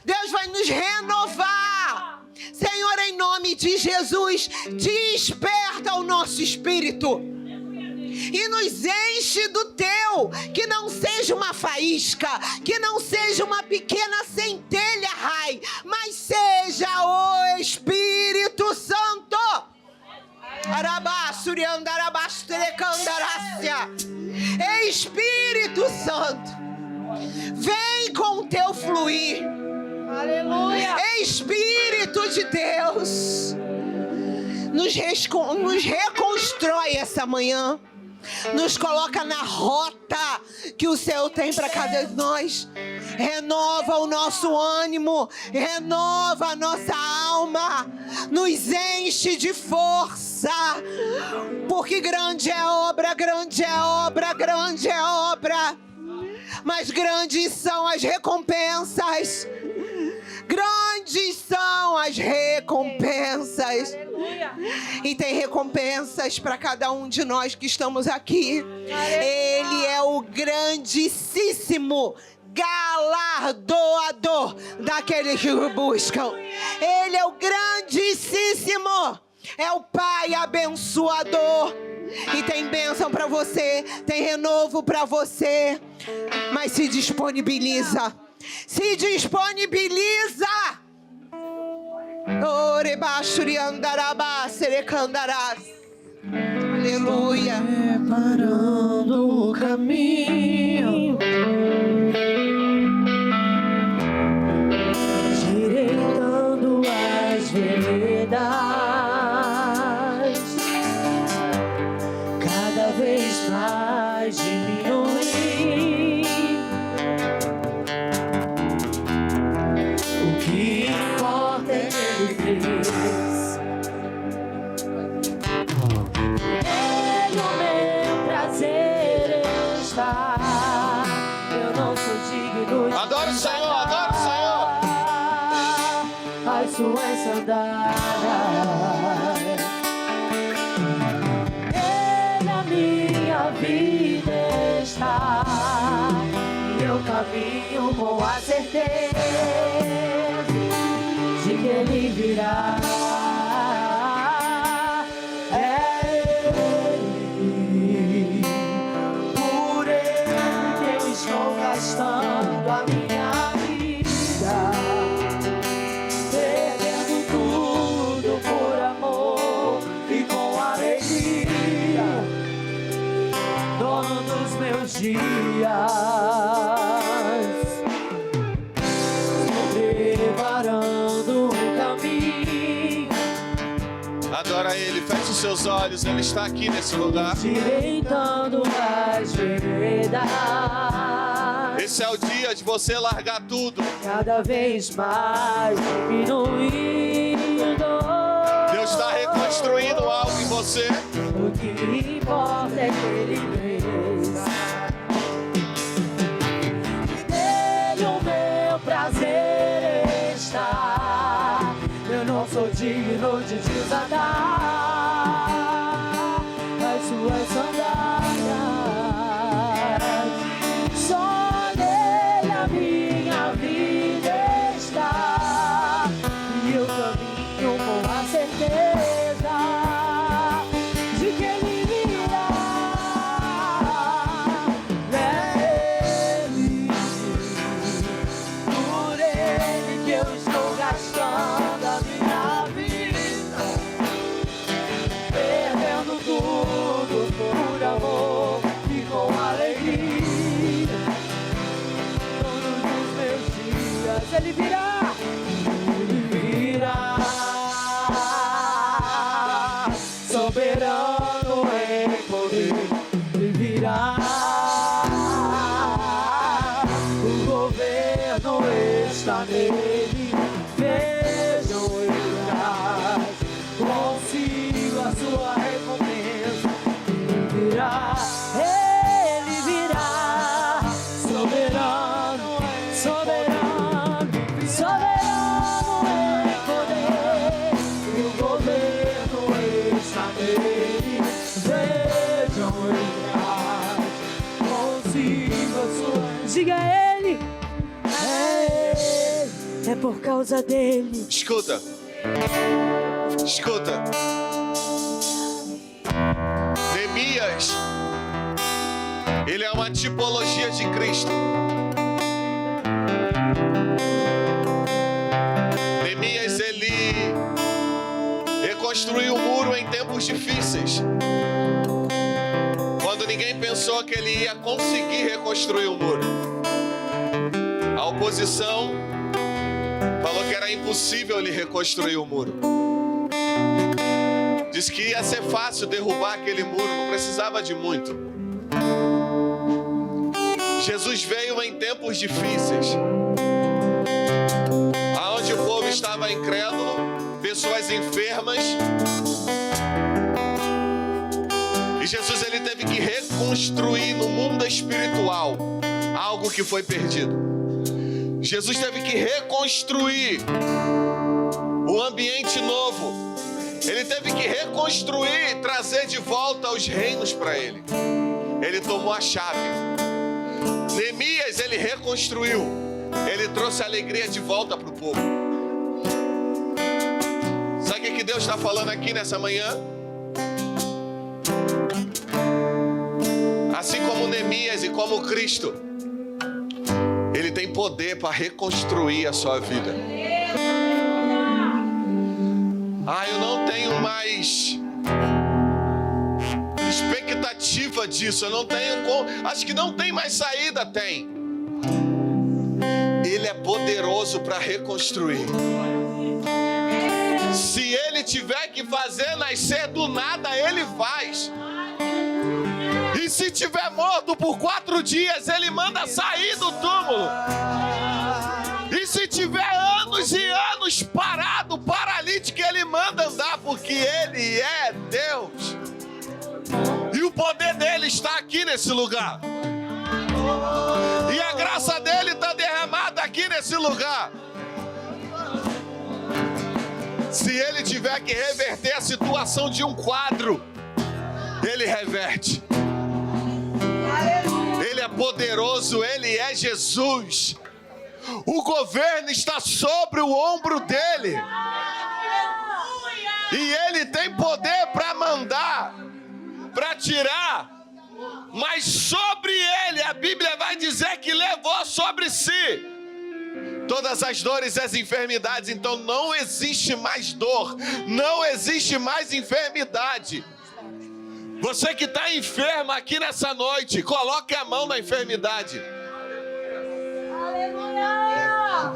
Deus vai nos renovar. Senhor, em nome de Jesus, desperta o nosso espírito e nos enche do teu, que não seja uma faísca, que não seja uma pequena centelha, Rai, mas seja o Espírito Santo. Espírito Santo, vem com o teu fluir. Aleluia. Espírito de Deus, nos reconstrói essa manhã. Nos coloca na rota que o Senhor tem para cada um de nós. Renova o nosso ânimo, renova a nossa alma, nos enche de força, porque grande é a obra, grande é a obra, grande é a obra, mas grandes são as recompensas. Grandes são as recompensas. Aleluia. E tem recompensas para cada um de nós que estamos aqui. Aleluia. Ele é o grandíssimo galardoador daqueles que o buscam. Ele é o grandíssimo. É o Pai abençoador. E tem bênção para você, tem renovo para você. Mas se disponibiliza. Se disponibiliza. Aleluia. Preparando o caminho, direitando as veredas, cada vez mais diminuir. O que importa é que ele fez. Eu não sou digno de Adore o Senhor, adore o Senhor. As suas sandálias. Ele a minha vida está, e eu caminho com a certeza de que Ele virá. Gastando a minha vida, perdendo tudo por amor e com alegria, dono dos meus dias, preparando um caminho. Adora Ele, feche os seus olhos, Ele está aqui nesse lugar. Direitando as veredas. Esse é o dia de você largar tudo. Cada vez mais diminuindo. Deus está reconstruindo algo em você. O que importa é que Ele fez. Nele o meu prazer está. Eu não sou digno de desatar as suas sandálias. Ele virá, soberano em poder. Ele virá, o governo está nele. Vejam ele traz consigo a sua recompensa. Ele virá, soberano, soberano. Diga a Ele, é por causa dele. Escuta. Escuta. Neemias, ele é uma tipologia de Cristo. Neemias, ele reconstruiu o muro em tempos difíceis. Quando ninguém pensou que ele ia conseguir reconstruir o muro. A oposição falou que era impossível ele reconstruir o muro. Disse que ia ser fácil derrubar aquele muro, não precisava de muito. Jesus veio em tempos difíceis, aonde o povo estava incrédulo, pessoas enfermas. E Jesus, ele teve que reconstruir no mundo espiritual algo que foi perdido. Jesus teve que reconstruir o ambiente novo. Ele teve que reconstruir, trazer de volta os reinos para ele. Ele tomou a chave. Neemias, ele reconstruiu. Ele trouxe a alegria de volta para o povo. Sabe o que Deus está falando aqui nessa manhã? Assim como Neemias e como Cristo, Ele tem poder para reconstruir a sua vida. Eu não tenho mais expectativa disso. Eu não tenho, acho que não tem mais saída. Tem. Ele é poderoso para reconstruir. Se Ele tiver que fazer nascer do nada, Ele faz. E se tiver morto por 4 dias, Ele manda sair do túmulo. E se tiver anos e anos parado, paralítico, Ele manda andar, porque Ele é Deus. E o poder dele está aqui nesse lugar. E a graça dele está derramada aqui nesse lugar. Se Ele tiver que reverter a situação de um quadro, Ele reverte. Ele é poderoso, Ele é Jesus. O governo está sobre o ombro dele. E Ele tem poder para mandar, para tirar. Mas sobre Ele, a Bíblia vai dizer que levou sobre si todas as dores e as enfermidades. Então não existe mais dor, não existe mais enfermidade. Você que está enfermo aqui nessa noite, coloque a mão na enfermidade.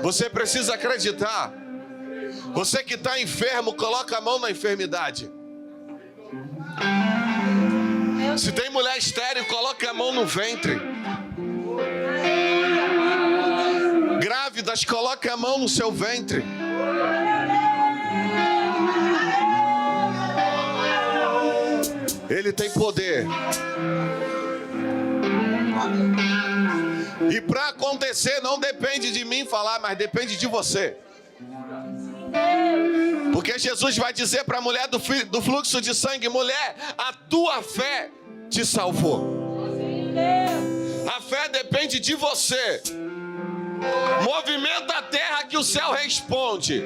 Você precisa acreditar. Você que está enfermo, coloca a mão na enfermidade. Se tem mulher estéril, coloque a mão no ventre. Grávidas, coloque a mão no seu ventre. Ele tem poder. E para acontecer, não depende de mim falar, mas depende de você. Porque Jesus vai dizer para a mulher do fluxo de sangue: mulher, a tua fé te salvou. A fé depende de você. Movimenta a terra que o céu responde.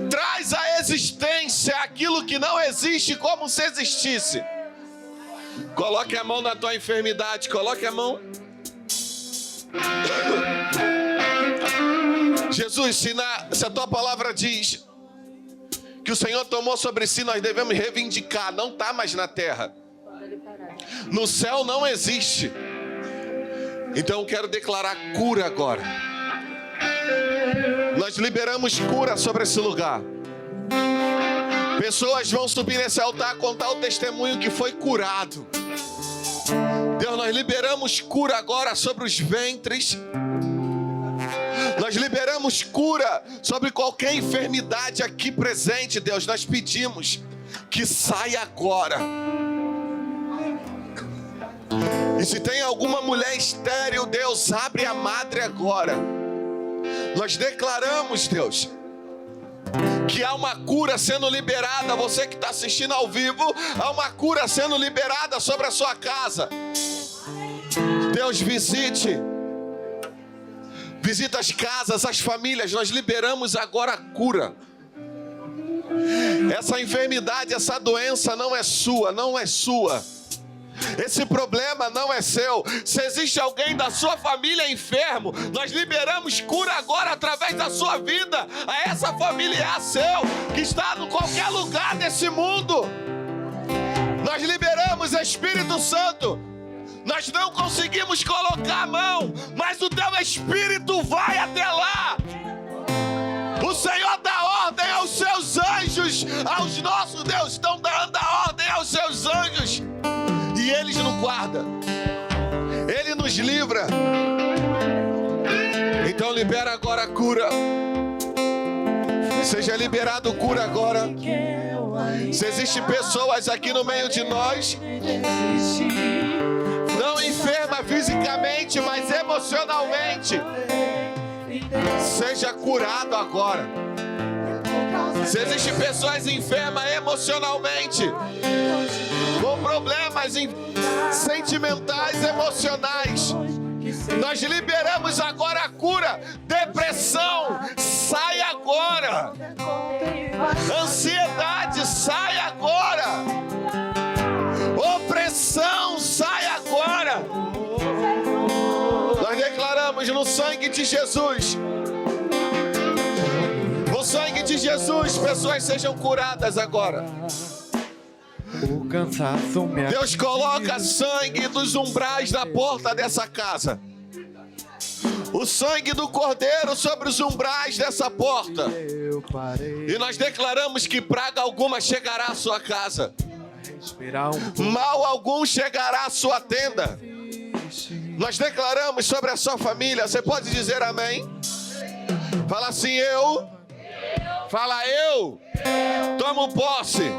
Traz à existência aquilo que não existe como se existisse. Coloque a mão na tua enfermidade, coloque a mão. Jesus, se a tua palavra diz que o Senhor tomou sobre si, nós devemos reivindicar. Não está mais na terra. No céu não existe. Então eu quero declarar cura agora. Nós liberamos cura sobre esse lugar. Pessoas vão subir nesse altar, contar o testemunho que foi curado. Deus, nós liberamos cura agora sobre os ventres. Nós liberamos cura sobre qualquer enfermidade aqui presente, Deus. Nós pedimos que saia agora. E se tem alguma mulher estéril, Deus, abre a madre agora. Nós declaramos, Deus, que há uma cura sendo liberada. Você que está assistindo ao vivo, há uma cura sendo liberada sobre a sua casa. Deus, visite as casas, as famílias. Nós liberamos agora a cura. Essa enfermidade, essa doença não é sua, não é sua. Esse problema não é seu. Se existe alguém da sua família enfermo, nós liberamos cura agora através da sua vida a essa familiar seu que está em qualquer lugar desse mundo. Nós liberamos Espírito Santo. Nós não conseguimos colocar a mão, mas o teu Espírito vai até lá. O Senhor dá ordem aos seus anjos, aos nossos Deus, estão dando a ordem aos seus anjos. E eles nos guardam. Ele nos livra. Então libera agora a cura. Seja liberado cura agora. Se existem pessoas aqui no meio de nós, não enferma fisicamente, mas emocionalmente, seja curado agora. Se existem pessoas enfermas emocionalmente, com problemas sentimentais, emocionais, nós liberamos agora a cura. Depressão, sai agora. Ansiedade, sai agora. Opressão, sangue de Jesus. O sangue de Jesus, pessoas sejam curadas agora. O cansaço me Deus coloca sangue dos umbrais da porta dessa casa. O sangue do Cordeiro sobre os umbrais dessa porta. eu parei. E nós declaramos que praga alguma chegará à sua casa. Respirar Mal algum chegará à sua tenda. Nós declaramos sobre a sua família. Você pode dizer amém? Fala assim, eu. Fala eu. Tomo posse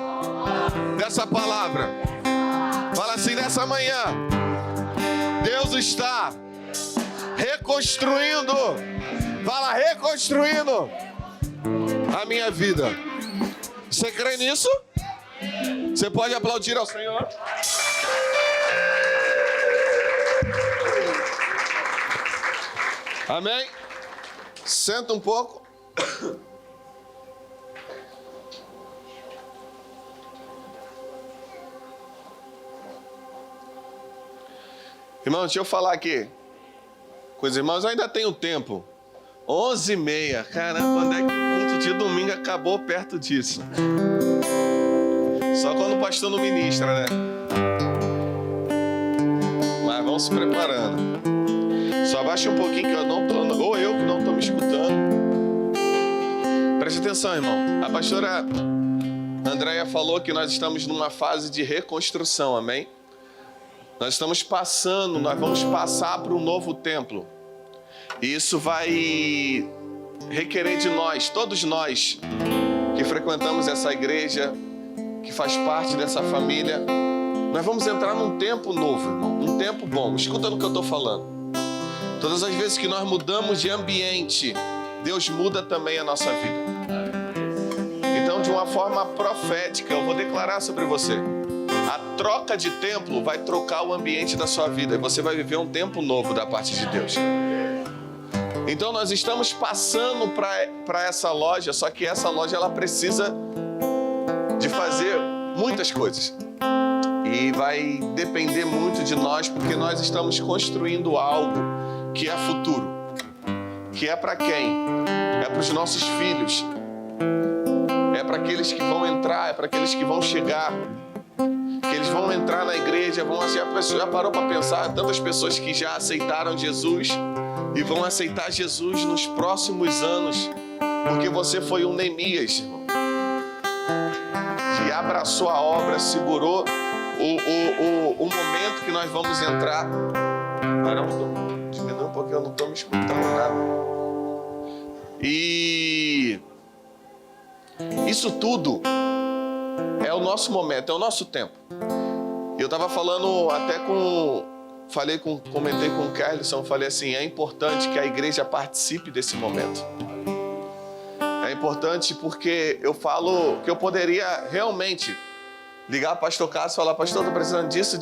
dessa palavra. Fala assim, nessa manhã, Deus está reconstruindo. Fala, reconstruindo a minha vida. Você crê nisso? Você pode aplaudir ao Senhor? Amém? Senta um pouco. Irmão, deixa eu falar aqui com os irmãos, eu ainda tenho tempo. 11h30. Caramba, quando é que o culto de domingo acabou perto disso? Só quando o pastor não ministra, né? Mas vamos se preparando. Só abaixa um pouquinho que eu não tô, ou eu que não estou me escutando. Preste atenção, irmão. A pastora Andréia falou que nós estamos numa fase de reconstrução, amém? Nós vamos passar para um novo templo. E isso vai requerer de nós, todos nós que frequentamos essa igreja, que faz parte dessa família, nós vamos entrar num tempo novo, irmão, um tempo bom. Escuta no que eu estou falando. Todas as vezes que nós mudamos de ambiente, Deus muda também a nossa vida. Então, de uma forma profética, eu vou declarar sobre você. A troca de templo vai trocar o ambiente da sua vida e você vai viver um tempo novo da parte de Deus. Então nós estamos passando para essa loja, só que essa loja ela precisa de fazer muitas coisas. E vai depender muito de nós, porque nós estamos construindo algo que é futuro. Que é para quem? É para os nossos filhos. É para aqueles que vão entrar, é para aqueles que vão chegar. Que eles vão entrar na igreja, já parou para pensar, tantas pessoas que já aceitaram Jesus e vão aceitar Jesus nos próximos anos, porque você foi um Neemias, irmão, que abraçou a obra, segurou o momento que nós vamos entrar. Não, diminui porque eu não estou me escutando nada. E isso tudo é o nosso momento, é o nosso tempo. Eu estava falando até comentei com o Carlson, falei assim, é importante que a igreja participe desse momento. É importante porque eu falo que eu poderia realmente ligar para o pastor Cássio e falar, pastor, estou precisando disso.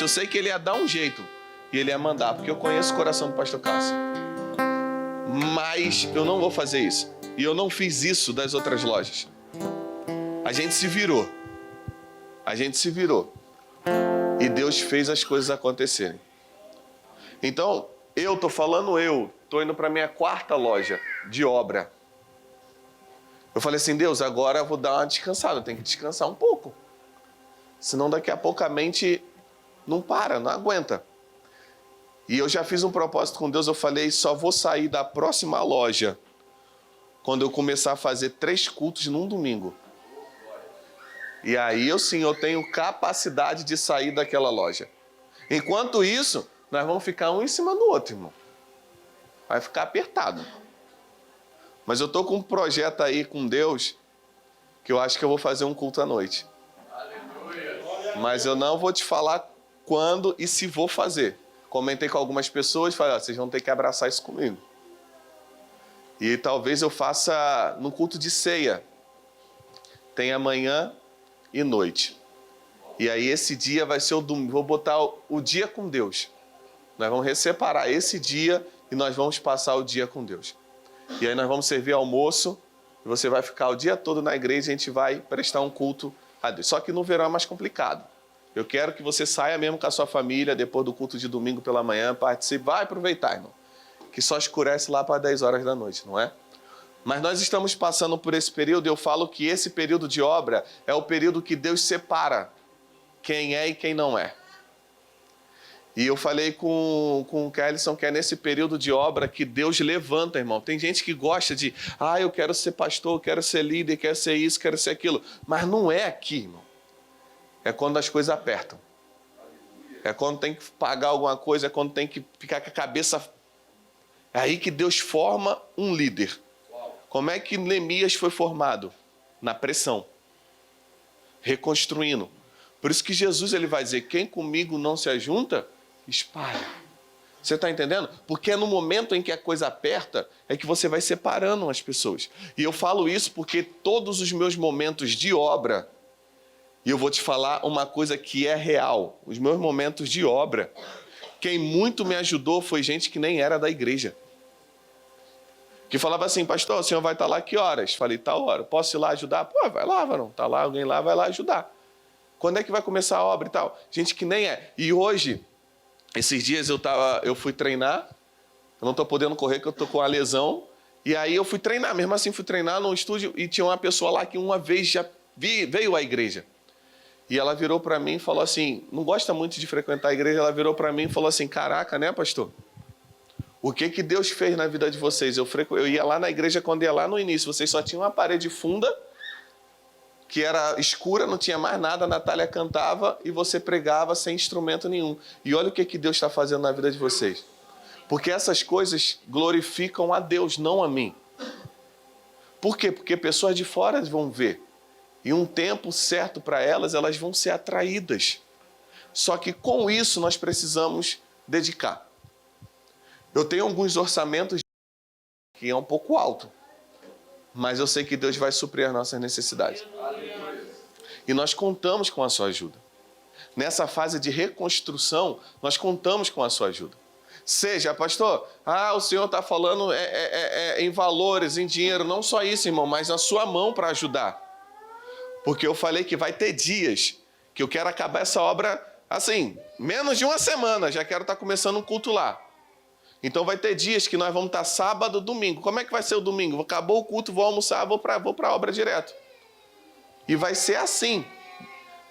Eu sei que ele ia dar um jeito e ele ia mandar, porque eu conheço o coração do pastor Cássio. Mas eu não vou fazer isso. E eu não fiz isso das outras lojas. A gente se virou. E Deus fez as coisas acontecerem. Então, eu tô indo para minha 4ª loja de obra. Eu falei assim, Deus, agora eu vou dar uma descansada, eu tenho que descansar um pouco. Senão daqui a pouco a mente não para, não aguenta. E eu já fiz um propósito com Deus, eu falei, só vou sair da próxima loja quando eu começar a fazer 3 cultos num domingo. E aí eu tenho capacidade de sair daquela loja. Enquanto isso, nós vamos ficar um em cima do outro, irmão. Vai ficar apertado. Mas eu estou com um projeto aí com Deus, que eu acho que eu vou fazer um culto à noite. Mas eu não vou te falar quando e se vou fazer. Comentei com algumas pessoas e falei, vocês vão ter que abraçar isso comigo. E talvez eu faça no culto de ceia. Tem amanhã e noite. E aí esse dia vai ser o domingo. Vou botar o dia com Deus. Nós vamos separar esse dia e nós vamos passar o dia com Deus. E aí nós vamos servir almoço. E você vai ficar o dia todo na igreja e a gente vai prestar um culto a Deus. Só que no verão é mais complicado. Eu quero que você saia mesmo com a sua família depois do culto de domingo pela manhã, participe. Vai aproveitar, irmão. que só escurece lá para 10 horas da noite, não é? Mas nós estamos passando por esse período e eu falo que esse período de obra é o período que Deus separa quem é e quem não é. E eu falei com o Kellison que é nesse período de obra que Deus levanta, irmão. Tem gente que gosta de, eu quero ser pastor, eu quero ser líder, quero ser isso, quero ser aquilo. Mas não é aqui, irmão. É quando as coisas apertam. É quando tem que pagar alguma coisa, é quando tem que ficar com a cabeça... É aí que Deus forma um líder. Como é que Neemias foi formado? Na pressão. Reconstruindo. Por isso que Jesus ele vai dizer, quem comigo não se ajunta, espalha. Você está entendendo? Porque é no momento em que a coisa aperta, é que você vai separando as pessoas. E eu falo isso porque todos os meus momentos de obra, e eu vou te falar uma coisa que é real, os meus momentos de obra, quem muito me ajudou foi gente que nem era da igreja. Que falava assim, pastor, o senhor vai estar lá que horas? Falei, tal hora. Posso ir lá ajudar? Pô, vai lá, varão. Está lá alguém lá, vai lá ajudar. Quando é que vai começar a obra e tal? Gente que nem é. E hoje, esses dias eu fui treinar, eu não estou podendo correr porque eu estou com a lesão, e aí eu fui treinar, mesmo assim fui treinar no estúdio e tinha uma pessoa lá que uma vez já veio à igreja. E ela virou para mim e falou assim, não gosta muito de frequentar a igreja, ela virou para mim e falou assim, caraca, né, pastor? O que Deus fez na vida de vocês? Eu ia lá na igreja quando ia lá no início, vocês só tinham uma parede funda, que era escura, não tinha mais nada, a Natália cantava e você pregava sem instrumento nenhum. E olha o que Deus está fazendo na vida de vocês. Porque essas coisas glorificam a Deus, não a mim. Por quê? Porque pessoas de fora vão ver. E um tempo certo para elas, elas vão ser atraídas. Só que com isso nós precisamos dedicar. Eu tenho alguns orçamentos que é um pouco alto. Mas eu sei que Deus vai suprir as nossas necessidades. E nós contamos com a sua ajuda. Nessa fase de reconstrução, nós contamos com a sua ajuda. Seja, pastor, o senhor está falando em valores, em dinheiro. Não só isso, irmão, mas na sua mão para ajudar. Porque eu falei que vai ter dias que eu quero acabar essa obra, assim, menos de uma semana. Já quero estar começando um culto lá. Então vai ter dias que nós vamos estar sábado, domingo. Como é que vai ser o domingo? Acabou o culto, vou almoçar, vou para a obra direto. E vai ser assim.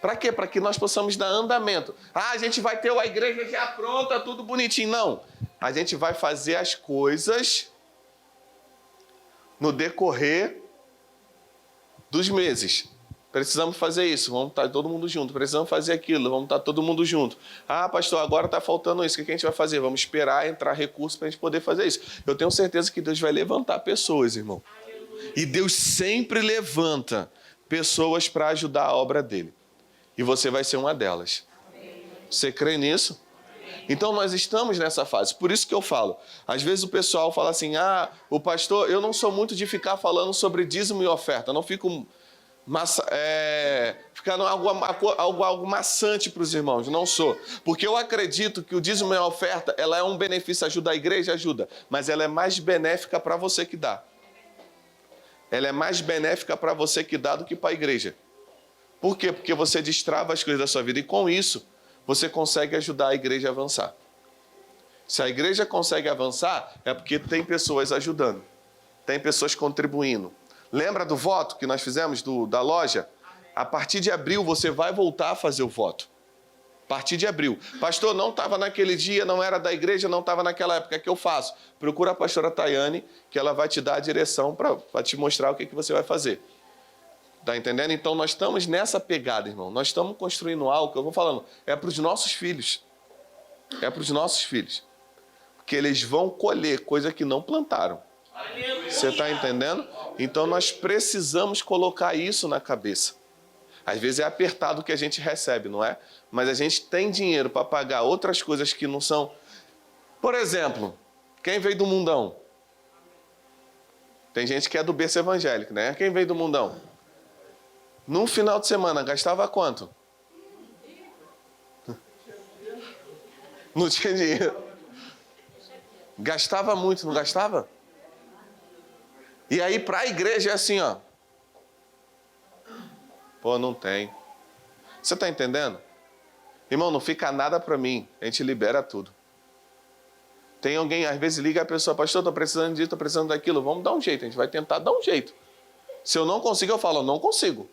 Para quê? Para que nós possamos dar andamento. A gente vai ter a igreja já pronta, tudo bonitinho. Não. A gente vai fazer as coisas no decorrer dos meses. Precisamos fazer isso, vamos estar todo mundo junto. Precisamos fazer aquilo, vamos estar todo mundo junto. Pastor, agora está faltando isso, o que a gente vai fazer? Vamos esperar entrar recurso para a gente poder fazer isso. Eu tenho certeza que Deus vai levantar pessoas, irmão. E Deus sempre levanta pessoas para ajudar a obra dele. E você vai ser uma delas. Você crê nisso? Então nós estamos nessa fase. Por isso que eu falo. Às vezes o pessoal fala assim, o pastor, eu não sou muito de ficar falando sobre dízimo e oferta. Eu não fico... ficando algo maçante para os irmãos, não sou. Porque eu acredito que o dízimo e a oferta, ela é um benefício, ajuda a igreja, ajuda. Mas ela é mais benéfica para você que dá. Ela é mais benéfica para você que dá do que para a igreja. Por quê? Porque você destrava as coisas da sua vida e com isso, você consegue ajudar a igreja a avançar. Se a igreja consegue avançar, é porque tem pessoas ajudando. Tem pessoas contribuindo. Lembra do voto que nós fizemos da loja? A partir de abril você vai voltar a fazer o voto. A partir de abril. Pastor, não estava naquele dia, não era da igreja, não estava naquela época. O que eu faço? Procura a pastora Tayane, que ela vai te dar a direção para te mostrar o que você vai fazer. Está entendendo? Então nós estamos nessa pegada, irmão. Nós estamos construindo algo que eu vou falando. É para os nossos filhos. É para os nossos filhos. Porque eles vão colher coisa que não plantaram. Você está entendendo? Então nós precisamos colocar isso na cabeça. Às vezes é apertado o que a gente recebe, não é? Mas a gente tem dinheiro para pagar outras coisas que não são. Por exemplo, quem veio do mundão? Tem gente que é do berço evangélico, né? Quem veio do mundão? Num final de semana, gastava quanto? Não tinha dinheiro. Gastava muito, não gastava? E aí, para a igreja é assim, ó. Pô, não tem. Você está entendendo? Irmão, não fica nada para mim. A gente libera tudo. Tem alguém, às vezes liga a pessoa, pastor, estou precisando disso, estou precisando daquilo. Vamos dar um jeito, a gente vai tentar dar um jeito. Se eu não consigo, eu falo, não consigo.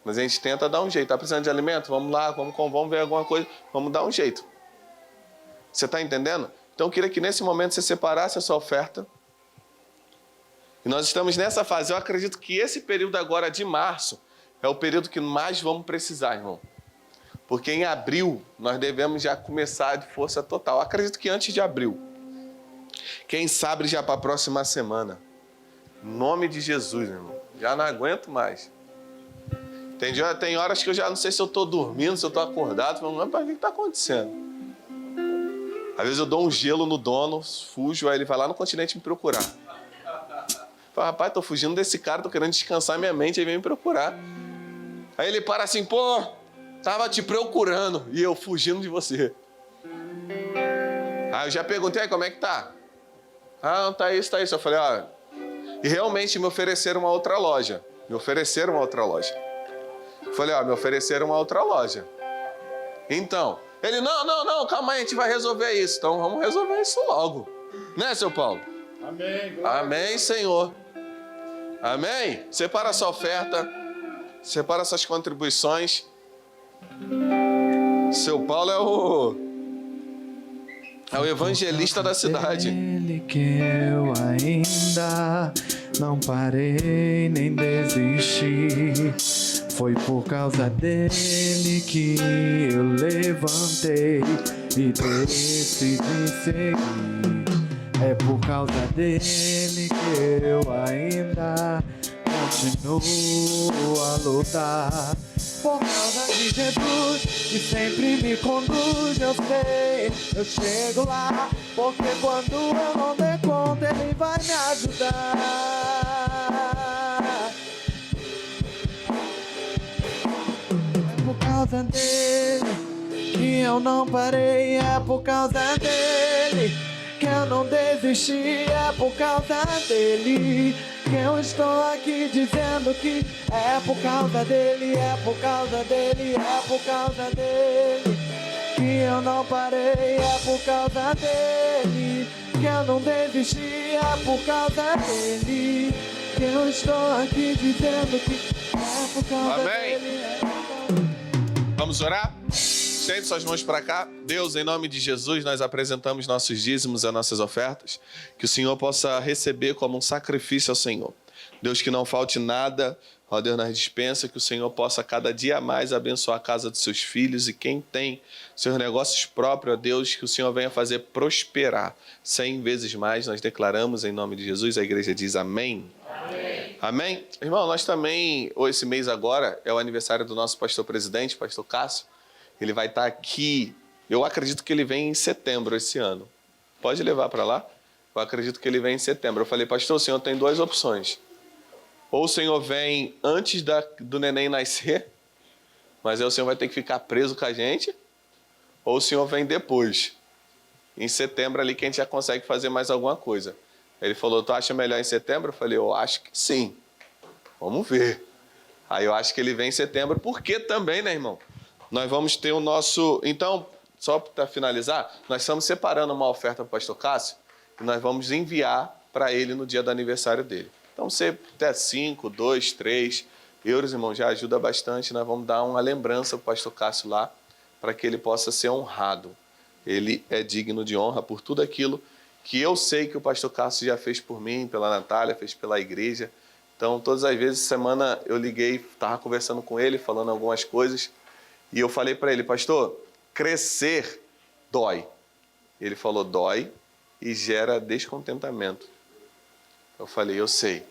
Mas a gente tenta dar um jeito. Está precisando de alimento? Vamos lá, vamos ver alguma coisa, vamos dar um jeito. Você está entendendo? Então eu queria que nesse momento você separasse a sua oferta. E nós estamos nessa fase. Eu acredito que esse período agora de março é o período que mais vamos precisar, irmão. Porque em abril nós devemos já começar de força total. Eu acredito que antes de abril. Quem sabe já para a próxima semana. Em nome de Jesus, irmão. Já não aguento mais. Tem horas que eu já não sei se eu estou dormindo, se eu estou acordado. Falando, mas o que está acontecendo? Às vezes eu dou um gelo no dono, fujo, aí ele vai lá no continente me procurar. Fala, rapaz, estou fugindo desse cara, estou querendo descansar minha mente, aí vem me procurar. Aí ele para assim, pô, tava te procurando e eu fugindo de você. Aí eu já perguntei, aí, como é que tá? Ah, não, tá isso, tá isso. Eu falei, ó, e realmente me ofereceram uma outra loja. Eu falei, ó, me ofereceram uma outra loja. Então, ele, não, calma aí, a gente vai resolver isso. Então vamos resolver isso logo. Né, seu Paulo? Amém. Amém, Senhor. Amém? Separa a sua oferta, separa suas contribuições. Seu Paulo é o evangelista da cidade. Ele que eu ainda não parei nem desisti. Foi por causa dele que eu levantei e decidi seguir. É por causa dele que eu ainda continuo a lutar. Por causa de Jesus, que sempre me conduz, eu sei, eu chego lá. Porque quando eu não der conta, ele vai me ajudar. É por causa dele que eu não parei, é por causa dele que eu não desisti, é por causa dele que eu estou aqui dizendo que é por causa dele, é por causa dele, é por causa dele que eu não parei, é por causa dele que eu não desisti, é por causa dele que eu estou aqui dizendo que é por causa Amém. dele, é por causa dele. Vamos orar? Estende suas mãos para cá. Deus, em nome de Jesus, nós apresentamos nossos dízimos e nossas ofertas. Que o Senhor possa receber como um sacrifício ao Senhor. Deus, que não falte nada, ó Deus, nas dispensas, que o Senhor possa cada dia mais abençoar a casa dos seus filhos e quem tem seus negócios próprios, ó Deus, que o Senhor venha fazer prosperar 100 vezes mais. Nós declaramos em nome de Jesus, a igreja diz amém. Amém. Amém? Irmão, nós também, esse mês agora, é o aniversário do nosso pastor presidente, pastor Cássio. Ele vai estar aqui, eu acredito que ele vem em setembro esse ano. Pode levar para lá? Eu acredito que ele vem em setembro. Eu falei, pastor, o senhor tem duas opções. Ou o senhor vem antes do neném nascer, mas aí o senhor vai ter que ficar preso com a gente, ou o senhor vem depois. Em setembro ali que a gente já consegue fazer mais alguma coisa. Ele falou, tu acha melhor em setembro? Eu falei, eu acho que sim. Vamos ver. Aí eu acho que ele vem em setembro, porque também, né, irmão? Nós vamos ter o nosso... Então, só para finalizar, nós estamos separando uma oferta para o pastor Cássio e nós vamos enviar para ele no dia do aniversário dele. Então, você até 5, 2, 3 euros, irmão, já ajuda bastante. Nós vamos dar uma lembrança para o pastor Cássio lá, para que ele possa ser honrado. Ele é digno de honra por tudo aquilo que eu sei que o pastor Cássio já fez por mim, pela Natália, fez pela igreja. Então, todas as vezes, semana eu liguei, estava conversando com ele, falando algumas coisas. E eu falei para ele, pastor, crescer dói. Ele falou, dói e gera descontentamento. Eu falei, eu sei.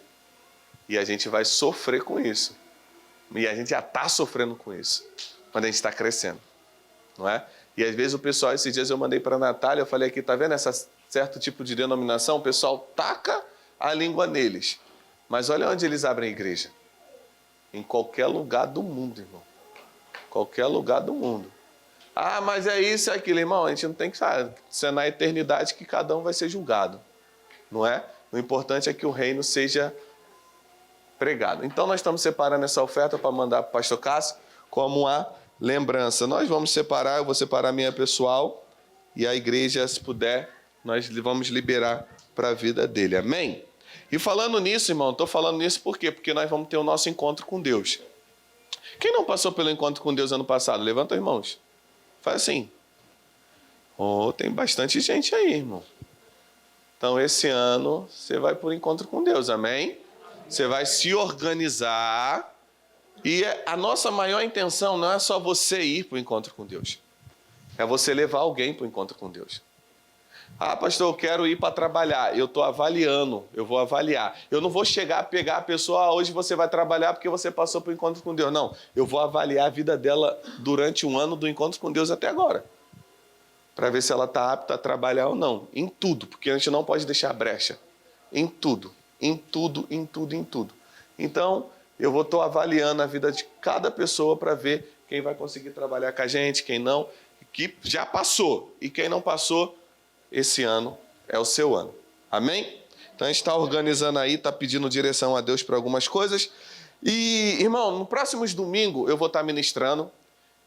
E a gente vai sofrer com isso. E a gente já está sofrendo com isso, quando a gente está crescendo, não é? E às vezes o pessoal, esses dias eu mandei para a Natália, eu falei aqui, tá vendo essa certo tipo de denominação? O pessoal taca a língua neles. Mas olha onde eles abrem a igreja. Em qualquer lugar do mundo, irmão. Qualquer lugar do mundo. Ah, mas é isso e aquilo, irmão. A gente não tem que saber. Isso é na eternidade que cada um vai ser julgado. Não é? O importante é que o reino seja pregado. Então, nós estamos separando essa oferta para mandar para o pastor Cássio como uma lembrança. Nós vamos separar, eu vou separar a minha pessoal e a igreja, se puder, nós vamos liberar para a vida dele. Amém? E falando nisso, irmão, estou falando nisso por quê? Porque nós vamos ter o nosso encontro com Deus. Quem não passou pelo encontro com Deus ano passado? Levanta as mãos. Faz assim. Oh, tem bastante gente aí, irmão. Então, esse ano, você vai por encontro com Deus, amém? Você vai se organizar. E a nossa maior intenção não é só você ir para o encontro com Deus. É você levar alguém para o encontro com Deus. Ah, pastor, eu quero ir para trabalhar. Eu estou avaliando, eu vou avaliar. Eu não vou chegar a pegar a pessoa, hoje você vai trabalhar porque você passou para o encontro com Deus. Não, eu vou avaliar a vida dela durante um ano do encontro com Deus até agora. Para ver se ela está apta a trabalhar ou não. Em tudo, porque a gente não pode deixar brecha. Em tudo, em tudo, em tudo, em tudo. Então, eu estou avaliando a vida de cada pessoa para ver quem vai conseguir trabalhar com a gente, quem não, que já passou. E quem não passou, esse ano é o seu ano. Amém? Então, a gente está organizando aí, está pedindo direção a Deus para algumas coisas. E, irmão, no próximos domingo eu vou estar ministrando.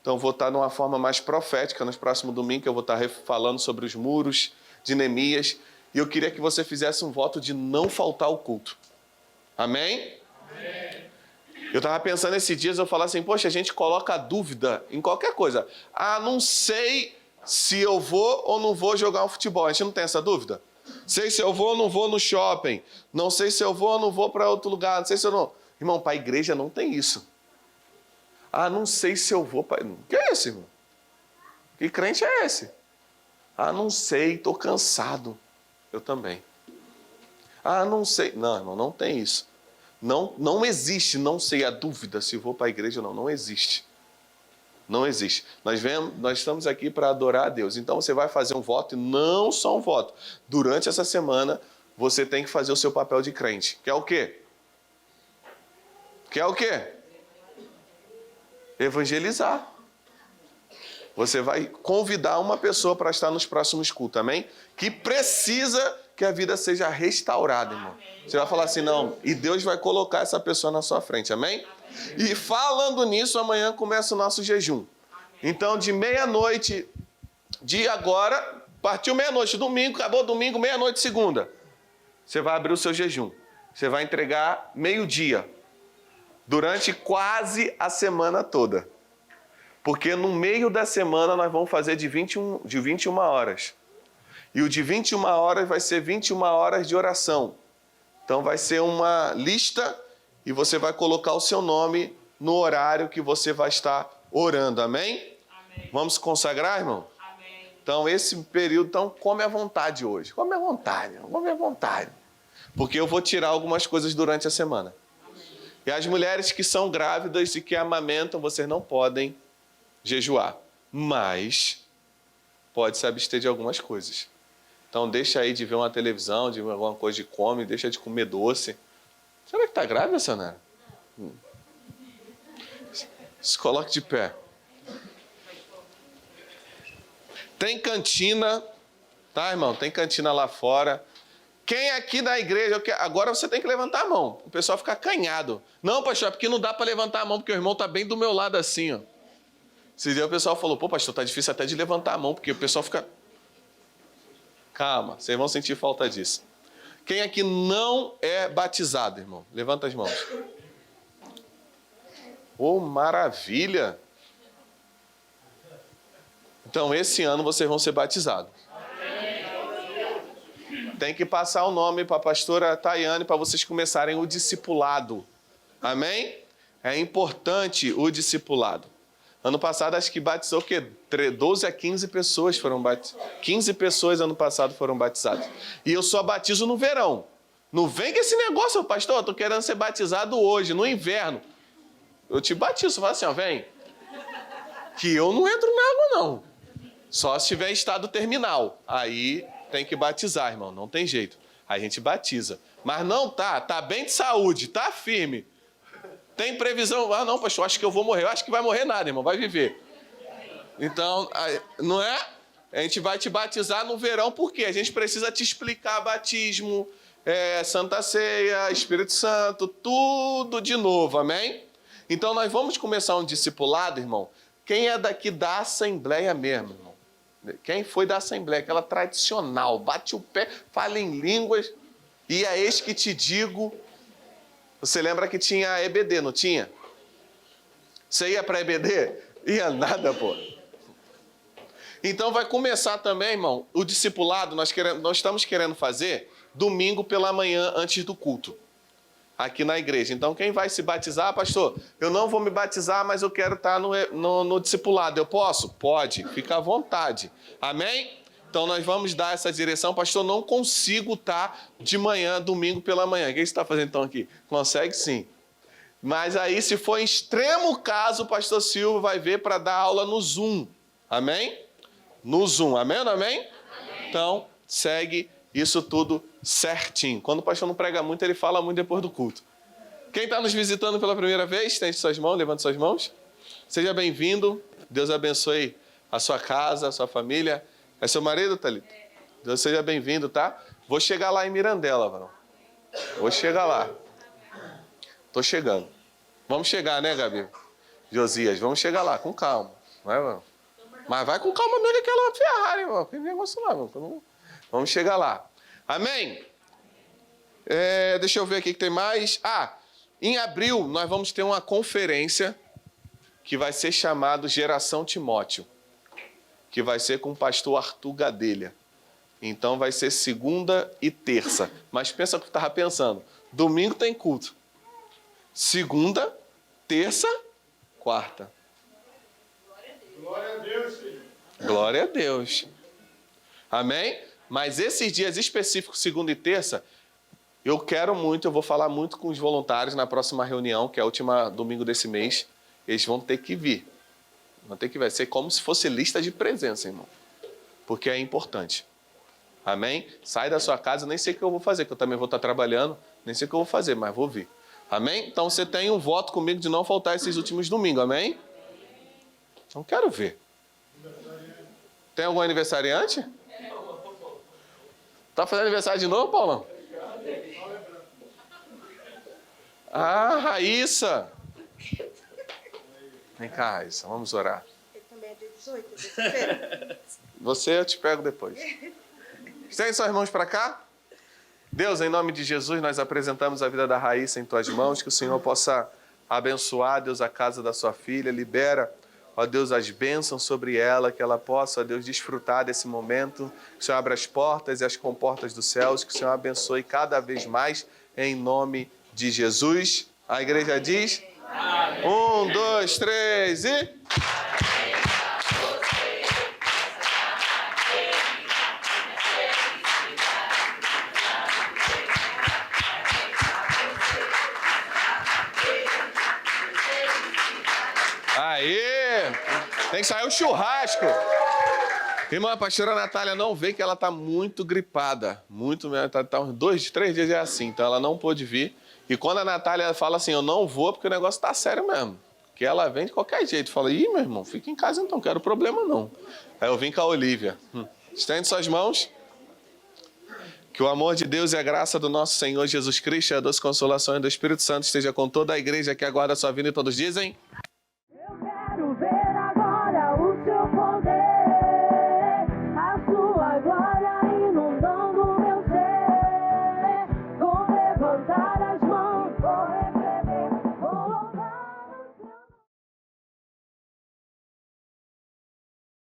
Então, vou estar numa forma mais profética. No próximo domingo eu vou estar falando sobre os muros de Neemias. E eu queria que você fizesse um voto de não faltar ao culto. Amém? Amém. Eu estava pensando esses dias, eu falava assim, poxa, a gente coloca dúvida em qualquer coisa. Ah, não sei se eu vou ou não vou jogar um futebol. A gente não tem essa dúvida? Sei se eu vou ou não vou no shopping. Não sei se eu vou ou não vou para outro lugar. Não sei se eu não... Irmão, para a igreja não tem isso. Ah, não sei se eu vou para... Que é esse, irmão? Que crente é esse? Ah, não sei, estou cansado. Eu também. Ah, não sei. Não, irmão, não tem isso. Não existe, não sei a dúvida se vou para a igreja ou não. Não existe. Não existe. Nós estamos aqui para adorar a Deus. Então você vai fazer um voto, e não só um voto. Durante essa semana, você tem que fazer o seu papel de crente. Que é o quê? Que é o quê? Evangelizar. Você vai convidar uma pessoa para estar nos próximos cultos, amém? Que precisa que a vida seja restaurada, irmão. Você vai falar assim, não, e Deus vai colocar essa pessoa na sua frente, amém? E falando nisso, amanhã começa o nosso jejum. Então, de meia-noite de agora, partiu meia-noite, domingo, acabou domingo, meia-noite, segunda. Você vai abrir o seu jejum. Você vai entregar meio-dia. Durante quase a semana toda. Porque no meio da semana nós vamos fazer de 21 horas. E o de 21 horas vai ser 21 horas de oração. Então vai ser uma lista e você vai colocar o seu nome no horário que você vai estar orando. Amém? Amém. Vamos consagrar, irmão? Amém. Então esse período, então come à vontade hoje. Come à vontade, come à vontade. Porque eu vou tirar algumas coisas durante a semana. E as mulheres que são grávidas e que amamentam, vocês não podem jejuar. Mas pode se abster de algumas coisas. Então deixa aí de ver uma televisão, de ver alguma coisa de come, deixa de comer doce. Será que está grávida, Sanara? Se coloque de pé. Tem cantina, tá, irmão? Tem cantina lá fora. Quem aqui na igreja... Agora você tem que levantar a mão. O pessoal fica acanhado. Não, pastor, é porque não dá para levantar a mão, porque o irmão está bem do meu lado assim, ó. Esse dia o pessoal falou, pô, pastor, tá difícil até de levantar a mão, porque o pessoal fica... Calma, vocês vão sentir falta disso. Quem aqui não é batizado, irmão? Levanta as mãos. Oh, maravilha! Então, esse ano vocês vão ser batizados. Tem que passar o nome para a pastora Tayane para vocês começarem o discipulado. Amém? É importante o discipulado. Ano passado, acho que batizou o quê? 12 a 15 pessoas foram batizadas. 15 pessoas ano passado foram batizadas. E eu só batizo no verão. Não vem com esse negócio, pastor, eu estou querendo ser batizado hoje, no inverno. Eu te batizo, fala assim, ó, vem. Que eu não entro na água, não. Só se tiver em estado terminal. Aí tem que batizar, irmão, não tem jeito. Aí a gente batiza. Mas não tá bem de saúde, tá firme. Tem previsão, ah não, pastor, acho que eu vou morrer. Eu acho que vai morrer nada, irmão, vai viver. Então, não é? A gente vai te batizar no verão, por quê? A gente precisa te explicar batismo, Santa Ceia, Espírito Santo, tudo de novo, amém? Então nós vamos começar um discipulado, irmão. Quem é daqui da Assembleia mesmo, irmão? Quem foi da Assembleia? Aquela tradicional, bate o pé, fala em línguas, e é eis que te digo. Você lembra que tinha EBD, não tinha? Você ia para EBD? Ia nada, pô. Então vai começar também, irmão, o discipulado, nós estamos querendo fazer domingo pela manhã antes do culto, aqui na igreja. Então quem vai se batizar, pastor, eu não vou me batizar, mas eu quero estar no discipulado. Eu posso? Pode, fica à vontade. Amém? Então nós vamos dar essa direção. Pastor, não consigo estar de manhã, domingo pela manhã. O que você está fazendo então aqui? Consegue sim. Mas aí, se for em extremo caso, o pastor Silvio vai ver para dar aula no Zoom. Amém? No Zoom. Amém ou não amém? Amém? Então, segue isso tudo certinho. Quando o pastor não prega muito, ele fala muito depois do culto. Quem está nos visitando pela primeira vez, estende suas mãos, levante suas mãos. Seja bem-vindo. Deus abençoe a sua casa, a sua família. É seu marido, Thalita? Deus seja bem-vindo, tá? Vou chegar lá em Mirandela, varão. Vou chegar lá. Tô chegando. Vamos chegar, né, Gabi? Josias, vamos chegar lá, com calma. Não é, mano? Mas vai com calma mesmo, que aquela Ferrari, mano. Que negócio lá, mano. Vamos chegar lá. Amém? Deixa eu ver aqui que tem mais. Em abril, nós vamos ter uma conferência que vai ser chamada Geração Timóteo, que vai ser com o pastor Arthur Gadelha. Então vai ser segunda e terça. Mas pensa o que eu estava pensando. Domingo tem culto. Segunda, terça, quarta. Glória a Deus, filho. Glória a Deus. Amém? Mas esses dias específicos, segunda e terça, eu vou falar muito com os voluntários na próxima reunião, que é a última domingo desse mês. Eles vão ter que vir. Vai ser como se fosse lista de presença, irmão. Porque é importante. Amém? Sai da sua casa, nem sei o que eu vou fazer, que eu também vou estar trabalhando, nem sei o que eu vou fazer, mas vou vir. Amém? Então você tem um voto comigo de não faltar esses últimos domingos, amém? Então quero ver. Tem algum aniversariante? Tá fazendo aniversário de novo, Paulão? Raíssa. Vem cá, Raíssa, vamos orar. Ele também é dia 18, terça-feira. Você eu te pego depois. Estende suas mãos para cá. Deus, em nome de Jesus, nós apresentamos a vida da Raíssa em tuas mãos, que o Senhor possa abençoar, Deus, a casa da sua filha, libera, ó Deus, as bênçãos sobre ela, que ela possa, ó Deus, desfrutar desse momento, que o Senhor abra as portas e as comportas dos céus, que o Senhor abençoe cada vez mais, em nome de Jesus. A igreja diz: amém. 1, 2, 3 e... Aê! Tem que sair o churrasco. Irmã, a pastora Natália não vê que ela está muito gripada. Muito mesmo. Tá uns 2, 3 dias é assim. Então ela não pôde vir. E quando a Natália fala assim, eu não vou porque o negócio tá sério mesmo. Que ela vem de qualquer jeito. Fala, ih, meu irmão, fica em casa então, não quero problema não. Aí eu vim com a Olívia. Estende suas mãos. Que o amor de Deus e a graça do nosso Senhor Jesus Cristo e a doce consolação do Espírito Santo esteja com toda a igreja que aguarda a sua vinda e todos dizem... Eu quero ver a